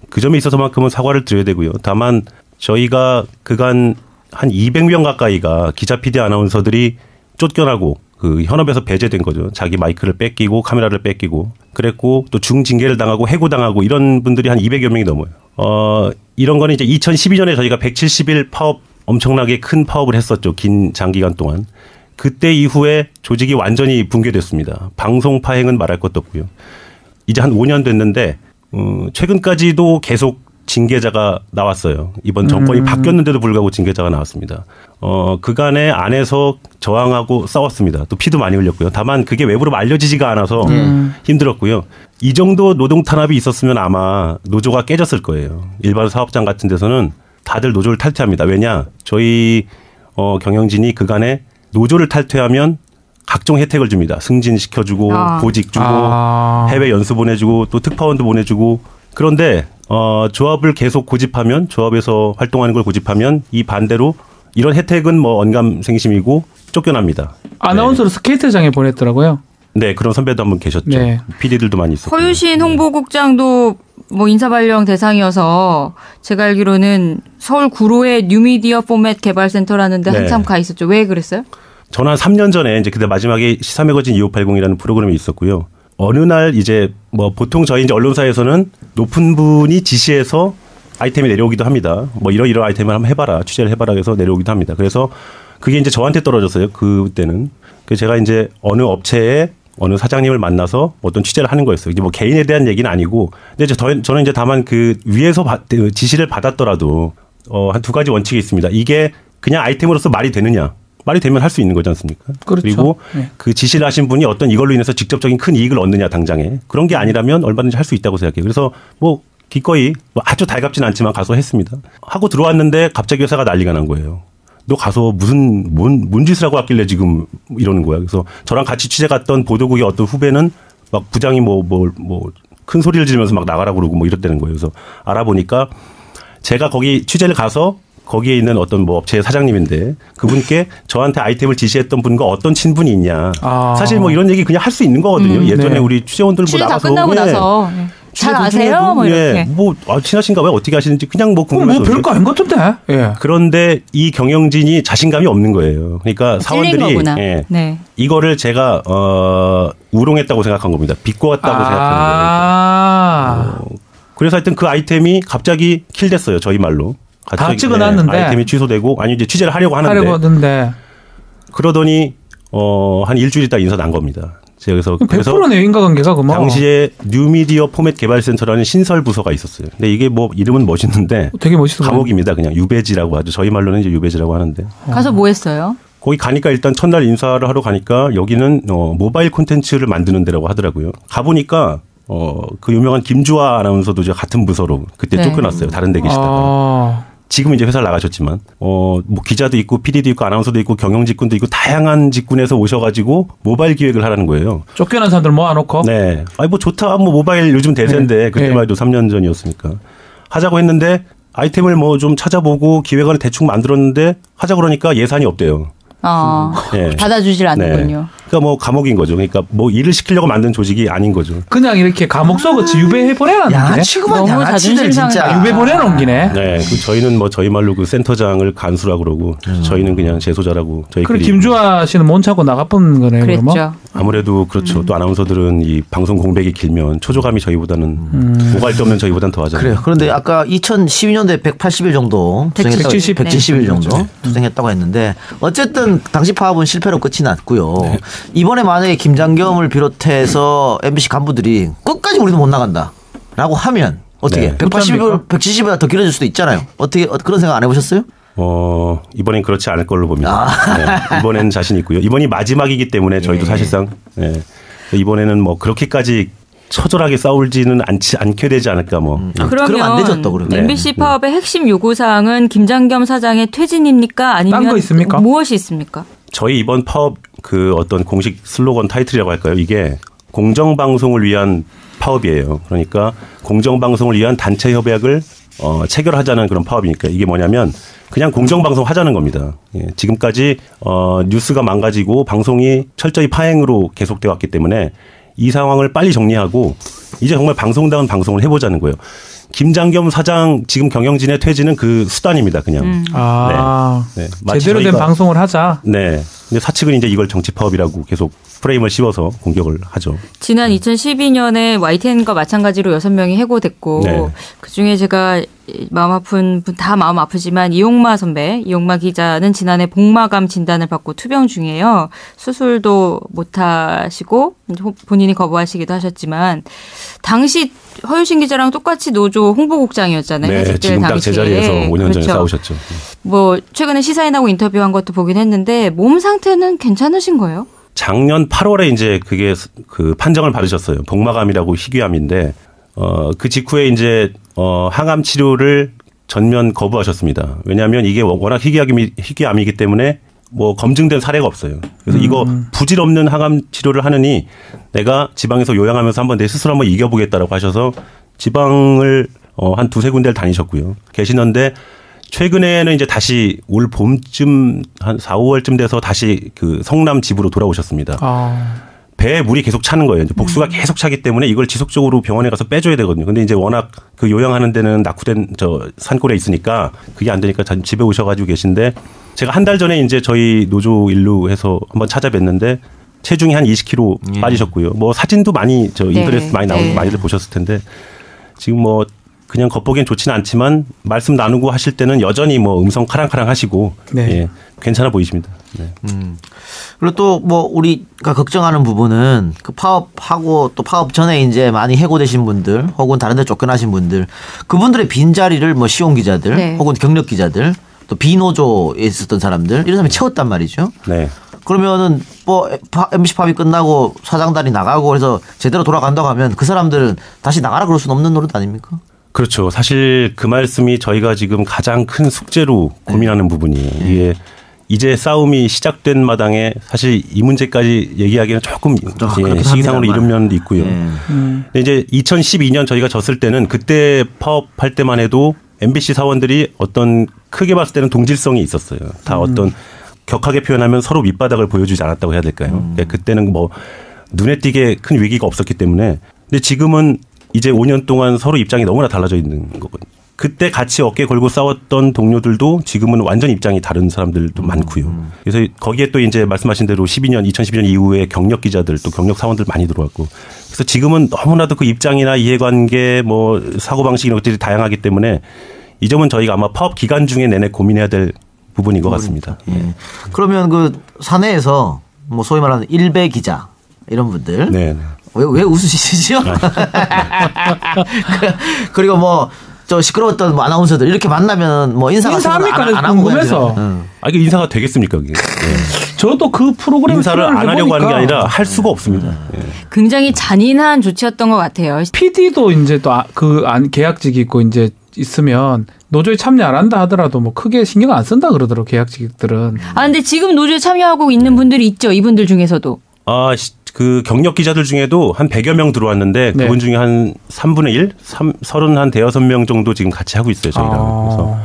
그 점에 있어서만큼은 사과를 드려야 되고요. 다만 저희가 그간 한 200명 가까이가 기자 PD 아나운서들이 쫓겨나고 그 현업에서 배제된 거죠. 자기 마이크를 뺏기고 카메라를 뺏기고 그랬고 또 중징계를 당하고 해고당하고 이런 분들이 한 200여 명이 넘어요. 이런 거는 이제 2012년에 저희가 170일 파업 엄청나게 큰 파업을 했었죠. 긴 장기간 동안. 그때 이후에 조직이 완전히 붕괴됐습니다. 방송 파행은 말할 것도 없고요. 이제 한 5년 됐는데 최근까지도 계속 징계자가 나왔어요. 이번 정권이 바뀌었는데도 불구하고 징계자가 나왔습니다. 그간에 안에서 저항하고 싸웠습니다. 또 피도 많이 흘렸고요. 다만 그게 외부로 알려지지가 않아서 힘들었고요. 이 정도 노동 탄압이 있었으면 아마 노조가 깨졌을 거예요. 일반 사업장 같은 데서는 다들 노조를 탈퇴합니다. 왜냐? 저희 경영진이 그간에 노조를 탈퇴하면 각종 혜택을 줍니다. 승진시켜주고 보직 주고 해외 연수 보내주고 또 특파원도 보내주고. 그런데 조합을 계속 고집하면 조합에서 활동하는 걸 고집하면 이 반대로 이런 혜택은 뭐 언감생심이고 쫓겨납니다. 아나운서로 네. 스케이트장에 보냈더라고요. 네, 그런 선배도 한 분 계셨죠. 네. PD들도 많이 있었고. 허유신 홍보국장도 뭐 인사발령 대상이어서 제가 알기로는 서울 구로에 뉴미디어 포맷 개발센터라는 데 한참 가 있었죠. 왜 그랬어요? 저는 한 3년 전에 이제 그때 마지막에 시사매거진 2580이라는 프로그램이 있었고요. 어느 날 이제 뭐 보통 저희 이제 언론사에서는 높은 분이 지시해서 아이템이 내려오기도 합니다. 뭐 이런 아이템을 한번 해봐라, 취재를 해봐라 해서 내려오기도 합니다. 그래서 그게 이제 저한테 떨어졌어요. 그때는. 그래서 제가 이제 어느 업체에 어느 사장님을 만나서 어떤 취재를 하는 거였어요. 이게 뭐 개인에 대한 얘기는 아니고, 근데 저는 이제 다만 그 위에서 지시를 받았더라도 한 두 가지 원칙이 있습니다. 이게 그냥 아이템으로서 말이 되느냐? 말이 되면 할 수 있는 거지 않습니까? 그렇죠. 그리고 그 지시를 하신 분이 어떤 이걸로 인해서 직접적인 큰 이익을 얻느냐 당장에 그런 게 아니라면 얼마든지 할 수 있다고 생각해요. 그래서 뭐 기꺼이 뭐 아주 달갑진 않지만 가서 했습니다. 하고 들어왔는데 갑자기 회사가 난리가 난 거예요. 너 가서 뭔 짓을 하고 왔길래 지금 이러는 거야. 그래서 저랑 같이 취재 갔던 보도국의 어떤 후배는 막 부장이 큰 소리를 지르면서 막 나가라고 그러고 뭐 이랬다는 거예요. 그래서 알아보니까 제가 거기 취재를 가서 거기에 있는 어떤 뭐 업체의 사장님인데 그분께 저한테 아이템을 지시했던 분과 어떤 친분이 있냐. 사실 뭐 이런 얘기 그냥 할 수 있는 거거든요. 예전에 우리 취재원들 취재 뭐 나가서. 다 끝나고 나서. 잘 아세요? 뭐 이렇게. 친하신가 봐요. 어떻게 하시는지 그냥 뭐 궁금해서. 뭐 별거 아닌 것 같은데. 예. 그런데 이 경영진이 자신감이 없는 거예요. 그러니까 사원들이 이거를 제가 우롱했다고 생각한 겁니다. 비꼬았다고 생각하는 거예요. 그래서 하여튼 그 아이템이 갑자기 킬됐어요. 저희 말로. 다 찍어놨는데. 아이템이 취소되고 아니 이제 취재를 하려고 하는데. 그러더니 한 일주일 있다 인사 난 겁니다. 그래서 100%네요, 인과관계가 그만. 당시에 뉴미디어 포맷 개발센터라는 신설 부서가 있었어요. 근데 이게 뭐 이름은 멋있는데 되게 멋있어. 감옥입니다. 그냥 유배지라고 하죠. 저희 말로는 이제 유배지라고 하는데. 가서 뭐 했어요? 거기 가니까 일단 첫날 인사를 하러 가니까 여기는 모바일 콘텐츠를 만드는 데라고 하더라고요. 가보니까 그 유명한 김주아 아나운서도 이제 같은 부서로 그때 쫓겨났어요. 다른 데 계시다가. 지금 이제 회사를 나가셨지만, 뭐 기자도 있고, PD도 있고, 아나운서도 있고, 경영직군도 있고, 다양한 직군에서 오셔가지고 모바일 기획을 하라는 거예요. 쫓겨난 사람들 모아놓고? 네. 아니, 뭐 좋다. 뭐 모바일 요즘 대세인데, 그때만 해도 3년 전이었으니까. 하자고 했는데, 아이템을 뭐 좀 찾아보고 기획안을 대충 만들었는데, 하자고 그러니까 예산이 없대요. 받아주질 않는군요. 그러니까 뭐 감옥인 거죠. 그러니까 뭐 일을 시키려고 만든 조직이 아닌 거죠. 그냥 이렇게 감옥 속같이 유배해 보내놨는데. 야치구만 양아치들 진짜. 유배 보내놓은기네. 네, 저희는 뭐 저희 말로 그 센터장을 간수라 그러고 저희는 그냥 재소자라고 저희끼리. 그래 김주아 씨는 못 찾고 나가본 거네요. 그랬죠. 그러면? 아무래도 그렇죠. 또 아나운서들은 이 방송 공백이 길면 초조감이 저희보다는 오갈 데 없는 저희보다는 더하잖아요. 그래요. 그런데 아까 2012년도에 180일 정도 170일 정도 투쟁했다고 했는데 어쨌든 당시 파업은 실패로 끝이 났고요. 네. 이번에 만약에 김장겸을 비롯해서 MBC 간부들이 끝까지 우리도 못 나간다라고 하면 어떻게 170일보다 더 길어질 수도 있잖아요. 어떻게 그런 생각 안 해보셨어요? 이번엔 그렇지 않을 걸로 봅니다. 네, 이번에는 자신 있고요. 이번이 마지막이기 때문에 저희도 사실상 이번에는 뭐 그렇게까지 처절하게 싸울지는 않게 되지 않을까 뭐. 그러면 안 되죠 또 그러면. MBC 파업의 핵심 요구사항은 김장겸 사장의 퇴진입니까? 아니면 딴 거 있습니까? 무엇이 있습니까? 저희 이번 파업 그 어떤 공식 슬로건 타이틀이라고 할까요? 이게 공정방송을 위한 파업이에요. 그러니까 공정방송을 위한 단체 협약을 체결하자는 그런 파업이니까 이게 뭐냐면 그냥 공정방송 하자는 겁니다. 지금까지 뉴스가 망가지고 방송이 철저히 파행으로 계속되어 왔기 때문에 이 상황을 빨리 정리하고 이제 정말 방송다운 방송을 해보자는 거예요. 김장겸 사장 지금 경영진의 퇴진은 그 수단입니다. 그냥. 네. 제대로 된 방송을 하자. 네. 근데 사측은 이제 이걸 정치 파업이라고 계속 프레임을 씌워서 공격을 하죠. 지난 2012년에 YTN과 마찬가지로 6명이 해고됐고 그중에 제가 마음 아픈 분 다 마음 아프지만 이용마 기자는 지난해 복마감 진단을 받고 투병 중이에요. 수술도 못 하시고 본인이 거부하시기도 하셨지만 당시 허유신 기자랑 똑같이 노조 홍보국장이었잖아요. 네, 지금 딱 제자리에서 5년 전에 싸우셨죠. 뭐 최근에 시사에 나오고 인터뷰한 것도 보긴 했는데 몸 상태는 괜찮으신 거예요? 작년 8월에 이제 그게 그 판정을 받으셨어요. 복마감이라고 희귀암인데 그 직후에 이제 항암 치료를 전면 거부하셨습니다. 왜냐하면 이게 워낙 희귀암이기 때문에 뭐 검증된 사례가 없어요. 그래서 이거 부질없는 항암 치료를 하느니 내가 지방에서 요양하면서 한번 내 스스로 한번 이겨보겠다라고 하셔서 지방을 한 두세 군데를 다니셨고요. 계시는데 최근에는 이제 다시 올 봄쯤 한 4, 5월쯤 돼서 다시 그 성남 집으로 돌아오셨습니다. 배에 물이 계속 차는 거예요. 이제 복수가 계속 차기 때문에 이걸 지속적으로 병원에 가서 빼줘야 되거든요. 근데 이제 워낙 그 요양하는 데는 낙후된 산골에 있으니까 그게 안 되니까 집에 오셔가지고 계신데 제가 한 달 전에 이제 저희 노조 일루해서 한번 찾아뵀는데 체중이 한 20kg 빠지셨고요. 뭐 사진도 많이 인터넷에 많이 나오고 많이들 보셨을 텐데 지금 뭐 그냥 겉보기엔 좋지는 않지만 말씀 나누고 하실 때는 여전히 뭐 음성 카랑카랑 하시고 예, 괜찮아 보이십니다. 네. 그리고 또 뭐 우리가 걱정하는 부분은 그 파업하고 또 파업 전에 이제 많이 해고되신 분들 혹은 다른 데 쫓겨나신 분들 그분들의 빈자리를 뭐 시온 기자들 혹은 경력 기자들 또 비노조에 있었던 사람들 이런 사람이 채웠단 말이죠. 네. 그러면은 뭐 MBC 파업이 끝나고 사장단이 나가고 그래서 제대로 돌아간다고 하면 그 사람들은 다시 나가라 그럴 수는 없는 노릇 아닙니까? 그렇죠. 사실 그 말씀이 저희가 지금 가장 큰 숙제로 고민하는 부분이에요. 이게 이제 싸움이 시작된 마당에 사실 이 문제까지 얘기하기는 조금 시기상으로 이른 면도 있고요. 근데 이제 2012년 저희가 졌을 때는 그때 파업할 때만 해도 MBC 사원들이 어떤 크게 봤을 때는 동질성이 있었어요. 다 어떤 격하게 표현하면 서로 밑바닥을 보여주지 않았다고 해야 될까요? 그때는 뭐 눈에 띄게 큰 위기가 없었기 때문에. 근데 지금은 이제 5년 동안 서로 입장이 너무나 달라져 있는 거거든요. 그때 같이 어깨 걸고 싸웠던 동료들도 지금은 완전 입장이 다른 사람들도 많고요. 그래서 거기에 또 이제 말씀하신 대로 2012년 이후에 경력 기자들 또 경력 사원들 많이 들어왔고 그래서 지금은 너무나도 그 입장이나 이해관계 뭐 사고방식 이런 것들이 다양하기 때문에 이 점은 저희가 아마 파업 기간 중에 내내 고민해야 될 부분인 것 같습니다. 그러면 그 사내에서 뭐 소위 말하는 일베 기자 이런 분들 왜 웃으시죠? 그리고 뭐 저 시끄러웠던 뭐 아나운서들 이렇게 만나면 뭐 인사합니까? 안 하고 궁금해서. 이게 인사가 되겠습니까? 그게. 저도 그 프로그램 인사를 안 하려고 하는 게 아니라 할 수가 없습니다. 굉장히 잔인한 조치였던 것 같아요. PD도 이제 또 계약직이 있고 이제 있으면 노조에 참여 안 한다 하더라도 뭐 크게 신경 안 쓴다 그러더라고 계약직들은. 근데 지금 노조에 참여하고 있는 분들이 있죠. 이분들 중에서도. 그 경력 기자들 중에도 한 100여 명 들어왔는데 그분 중에 한 3분의 1? 30한 대여섯 명 정도 지금 같이 하고 있어요, 저희랑. 그래서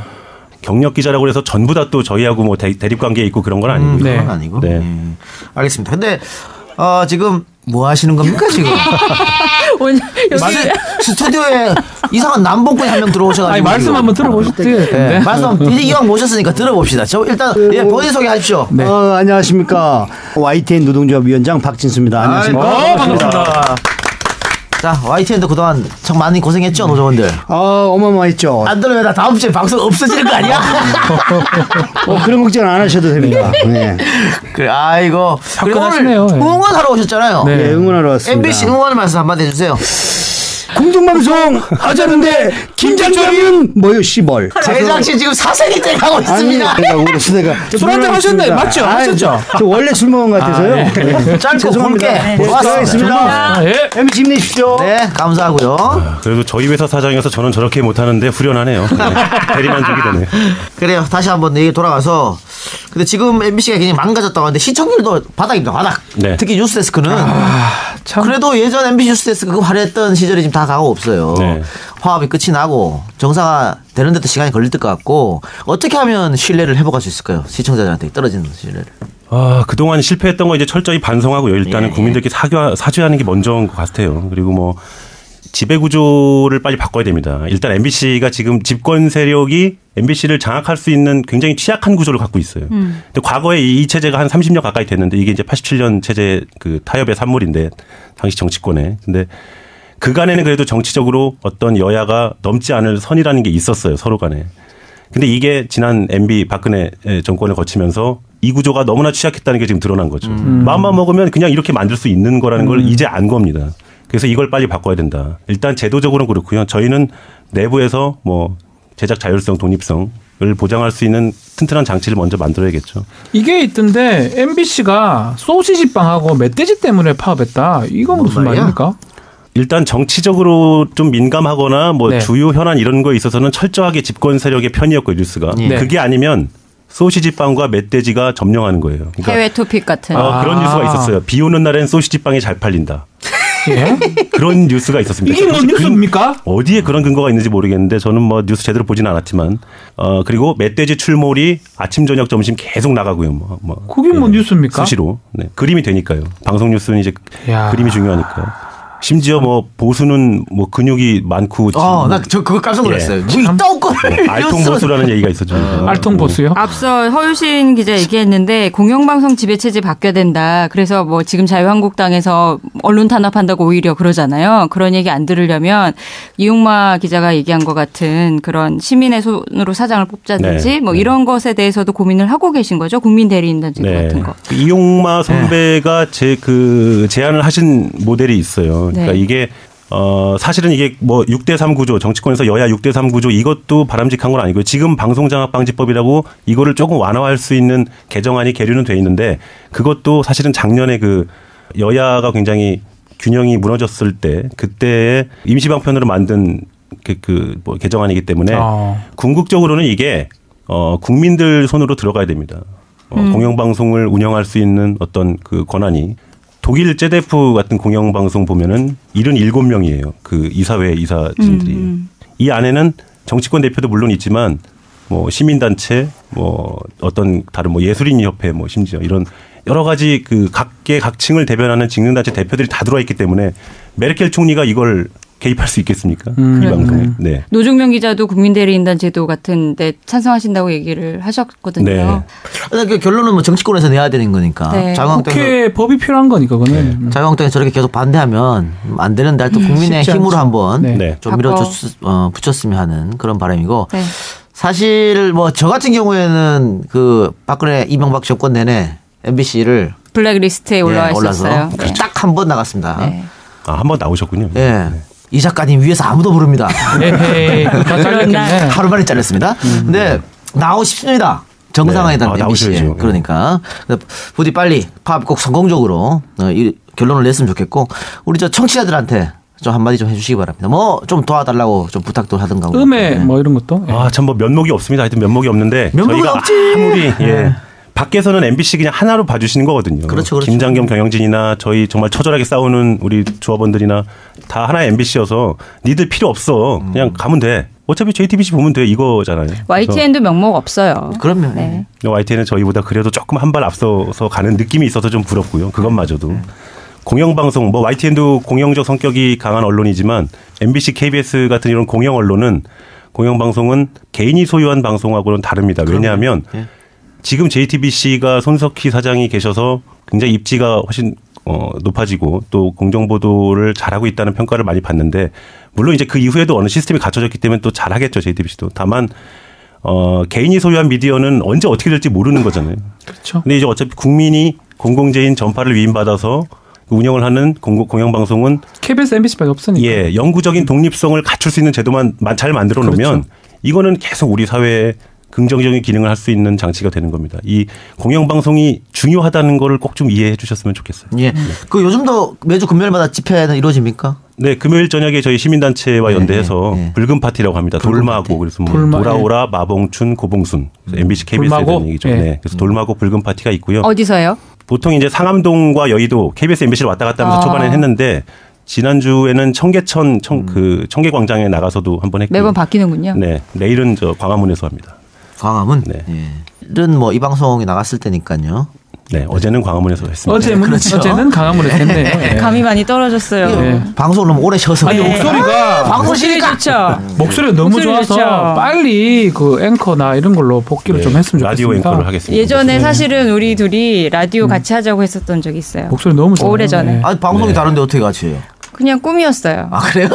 경력 기자라고 해서 전부 다 또 저희하고 뭐 대립 관계에 있고 그런 건 아니고요. 그건 아니고. 알겠습니다. 근데 지금 뭐 하시는 겁니까, 지금? 스튜디오에 이상한 남봉꾼이 한 명 들어오셔가지고. 말씀 한번 들어보실게요. 말씀 이제 이왕 모셨으니까 들어봅시다. 일단 본인 소개하십시오. 안녕하십니까. YTN 노동조합 위원장 박진수입니다. 안녕하십니까. 반갑습니다. 자, YTN도 그동안 참 많이 고생했죠, 노조원들. 어마어마했죠. 안 들으면 나 다음 주에 방송 없어지는 거 아니야? 그런 걱정 안 하셔도 됩니다. 그래, 아이고. 그리고 오늘 응원하러 오셨잖아요. 네, 응원하러 왔습니다. MBC 응원 말씀 한마디 해주세요. 공중방송 하자는데 김장장은 뭐요 시벌. 제작진 지금 사색이 돼가고 있습니다. 우리 수대가 술 한잔 하셨네. 맞죠? 하셨죠? 저 원래 술 먹은 것 같아서요. 짧고 굵게 좋았습니다. MBC 힘내십시오. 네, 감사하고요. 그래도 저희 회사 사장이어서 저는 저렇게 못하는데 후련하네요. 대리만족이 되네요. 그래요. 다시 한번 얘기 돌아가서 근데 지금 MBC가 굉장히 망가졌다고 하는데 시청률도 바닥입니다. 바닥. 특히 뉴스데스크는 그래도 예전 MBC 뉴스데스크 그 화려했던 시절이 지금 다 가고 없어요. 화합이 끝이 나고 정상화 되는 데도 시간이 걸릴 것 같고 어떻게 하면 신뢰를 회복할 수 있을까요? 시청자들한테 떨어지는 신뢰를. 그동안 실패했던 거 이제 철저히 반성하고요. 일단은 국민들께 사죄하는 게 먼저인 것 같아요. 그리고 뭐 지배구조를 빨리 바꿔야 됩니다. 일단 MBC가 지금 집권 세력이 MBC를 장악할 수 있는 굉장히 취약한 구조를 갖고 있어요. 근데 과거에 이 체제가 한 30년 가까이 됐는데 이게 이제 87년 체제 그 타협의 산물인데 당시 정치권에. 근데 그간에는 그래도 정치적으로 어떤 여야가 넘지 않을 선이라는 게 있었어요. 서로 간에. 근데 이게 지난 MB 박근혜 정권을 거치면서 이 구조가 너무나 취약했다는 게 지금 드러난 거죠. 마음만 먹으면 그냥 이렇게 만들 수 있는 거라는 걸 이제 안 겁니다. 그래서 이걸 빨리 바꿔야 된다. 일단 제도적으로는 그렇고요. 저희는 내부에서 뭐 제작 자율성, 독립성을 보장할 수 있는 튼튼한 장치를 먼저 만들어야겠죠. 이게 있던데 MBC가 소시지빵하고 멧돼지 때문에 파업했다. 이건 무슨 말입니까? 일단 정치적으로 좀 민감하거나 뭐 네. 주요 현안 이런 거에 있어서는 철저하게 집권 세력의 편이었고 뉴스가 네. 그게 아니면 소시지빵과 멧돼지가 점령하는 거예요. 그러니까 해외 토픽 같은. 그런 뉴스가 있었어요. 비 오는 날엔 소시지빵이 잘 팔린다. 예? 그런 뉴스가 있었습니다. 이게 뭔 뉴스입니까? 어디에 그런 근거가 있는지 모르겠는데 저는 뭐 뉴스 제대로 보진 않았지만 그리고 멧돼지 출몰이 아침 저녁 점심 계속 나가고요. 그게 뭔 뉴스입니까? 수시로 그림이 되니까요. 방송 뉴스는 이제 야. 그림이 중요하니까요. 심지어 뭐 보수는 뭐 근육이 많고 나 저 그거 깜짝 놀랐어요. 뭐 이따오 거를 알통보수라는 얘기가 있었죠. 알통보수요? 앞서 허유신 기자 얘기했는데 공영방송 지배체제 바뀌어야 된다. 그래서 뭐 지금 자유한국당에서 언론 탄압한다고 오히려 그러잖아요. 그런 얘기 안 들으려면 이용마 기자가 얘기한 것 같은 그런 시민의 손으로 사장을 뽑자든지 뭐 이런 것에 대해서도 고민을 하고 계신 거죠. 국민 대리인단체 같은 거. 이용마 선배가 제안을 하신 모델이 있어요. 그러니까 이게 사실은 이게 뭐 6대3 구조 정치권에서 여야 6대3 구조 이것도 바람직한 건 아니고요. 지금 방송장악방지법이라고 이거를 조금 완화할 수 있는 개정안이 계류는 돼 있는데 그것도 사실은 작년에 그 여야가 굉장히 균형이 무너졌을 때 그때의 임시방편으로 만든 뭐 개정안이기 때문에 궁극적으로는 이게 국민들 손으로 들어가야 됩니다. 공영방송을 운영할 수 있는 어떤 그 권한이 독일 제데프 같은 공영방송 보면은 77명이에요. 그 이사회 이사진들이. 이 안에는 정치권 대표도 물론 있지만 뭐 시민단체 뭐 어떤 다른 뭐 예술인협회 뭐 심지어 이런 여러 가지 그 각계각층을 대변하는 직능단체 대표들이 다 들어와 있기 때문에 메르켈 총리가 이걸 개입할 수 있겠습니까? 이 방송에. 네. 노중명 기자도 국민대리인단 제도 같은데 찬성하신다고 얘기를 하셨거든요. 네. 그 결론은 뭐 정치권에서 내야 되는 거니까. 네. 국회 법이 필요한 거니까 그거는. 자유한국당이 저렇게 계속 반대하면 안 되는데 또 국민의 힘으로 한번 좀 붙였으면 하는 그런 바람이고. 네. 사실 뭐 저 같은 경우에는 그 박근혜 이명박 정권 내내 MBC를 블랙리스트에 올라와 있었어요. 딱 한 번 나갔습니다. 네. 한 번 나오셨군요. 네. 이 작가님 위에서 아무도 모릅니다. 다 잘렸겠네. 하루 만에 잘렸습니다. 근데 나오고 싶습니다. 정상회담 MBC에. 그러니까 부디 빨리 파업 꼭 성공적으로 이 결론을 냈으면 좋겠고 우리 저 청취자들한테 좀 한마디 좀 해주시기 바랍니다. 뭐 좀 도와달라고 좀 부탁도 하든가. 음에 뭐 이런 것도. 참 뭐 면목이 없습니다. 하여튼 면목이 없는데 면목이 저희가 없지. 아무리 밖에서는 MBC 그냥 하나로 봐주시는 거거든요. 그렇죠. 김장겸 경영진이나 저희 정말 처절하게 싸우는 우리 조합원들이나 다 하나의 MBC여서 니들 필요 없어. 그냥 가면 돼. 어차피 JTBC 보면 돼 이거잖아요. YTN도 명목 없어요. 그럼요. 네. YTN은 저희보다 그래도 조금 한 발 앞서서 가는 느낌이 있어서 좀 부럽고요. 그것마저도. 공영방송, 뭐 YTN도 공영적 성격이 강한 언론이지만 MBC, KBS 같은 이런 공영 언론은 공영방송은 개인이 소유한 방송하고는 다릅니다. 왜냐하면 지금 JTBC가 손석희 사장이 계셔서 굉장히 입지가 훨씬 높아지고 또 공정보도를 잘하고 있다는 평가를 많이 받는데 물론 이제 그 이후에도 어느 시스템이 갖춰졌기 때문에 또 잘하겠죠. JTBC도. 다만 개인이 소유한 미디어는 언제 어떻게 될지 모르는 거잖아요. 그렇죠. 근데 이제 어차피 국민이 공공재인 전파를 위임받아서 운영을 하는 공영방송은 KBS, MBC밖에 없으니까. 영구적인 독립성을 갖출 수 있는 제도만 잘 만들어 놓으면 그렇죠. 이거는 계속 우리 사회에 긍정적인 기능을 할 수 있는 장치가 되는 겁니다. 이 공영방송이 중요하다는 거를 꼭 좀 이해해 주셨으면 좋겠어요. 예. 그 요즘도 매주 금요일마다 집회는 이루어집니까? 네, 금요일 저녁에 저희 시민단체와 연대해서 붉은 파티라고 합니다. 돌마고 그래서 뭐 돌아오라 마봉춘 고봉순 MBC KBS에 대한 얘기죠. 네. 그래서 돌마고 붉은 파티가 있고요. 어디서요? 보통 이제 상암동과 여의도 KBS MBC를 왔다 갔다 하면서 초반에 했는데 지난주에는 청계천 청계광장에 나가서도 한번 했고 매번 바뀌는군요. 네, 내일은 저 광화문에서 합니다. 광화문? 네. 이런 뭐 이 방송이 나갔을 때니까요. 네, 어제는 광화문에서 했습니다. 어제는 광화문에서 했네요. 감이 많이 떨어졌어요. 방송을 너무 오래 쉬어서. 아니 목소리가 방송실이니까 좋죠. 목소리가 너무 좋아서 좋죠. 빨리 그 앵커나 이런 걸로 복귀를 좀 했으면 좋겠습니다. 라디오 앵커를 하겠습니다. 예전에 사실은 우리 둘이 라디오 같이 하자고 했었던 적이 있어요. 목소리 너무 좋아요. 오래전에. 아니 방송이 다른데 어떻게 같이 해요? 그냥 꿈이었어요. 아 그래요?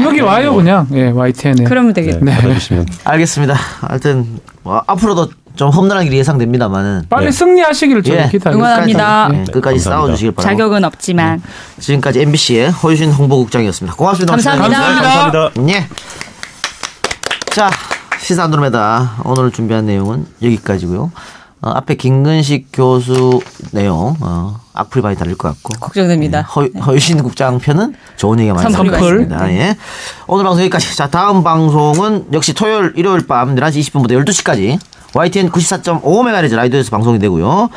여기 와요 그냥. YTN에. 그러면 되겠네. 받아주시면. 알겠습니다. 하여튼 앞으로도 좀 험난한 길이 예상됩니다만은 빨리 승리하시기를 저는 기다립니다. 응원합니다. 끝까지 싸워주시길 바랍니다. 자격은 없지만. 지금까지 MBC의 허유신 홍보국장이었습니다. 고맙습니다. 감사합니다. 예. 자, 시사 안드로메다 오늘 준비한 내용은 여기까지고요. 앞에 김근식 교수 내용 악플이 많이 달릴 것 같고 걱정됩니다. 허유신 국장 편은 좋은 얘기가 많이 나왔습니다. 예. 오늘 방송 여기까지. 자, 다음 방송은 역시 토요일 일요일 밤 11시 20분부터 12시까지 YTN 94.5MHz 라디오에서 방송이 되고요.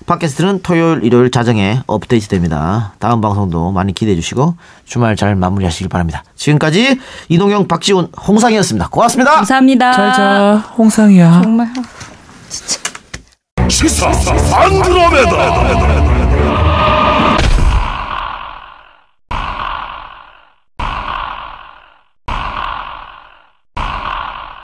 팟캐스트는 토요일 일요일 자정에 업데이트 됩니다. 다음 방송도 많이 기대해 주시고 주말 잘 마무리하시길 바랍니다. 지금까지 이동영, 박지훈, 홍상이었습니다. 고맙습니다. 감사합니다. 잘자 홍상이야. 정말 시사 안드로메다.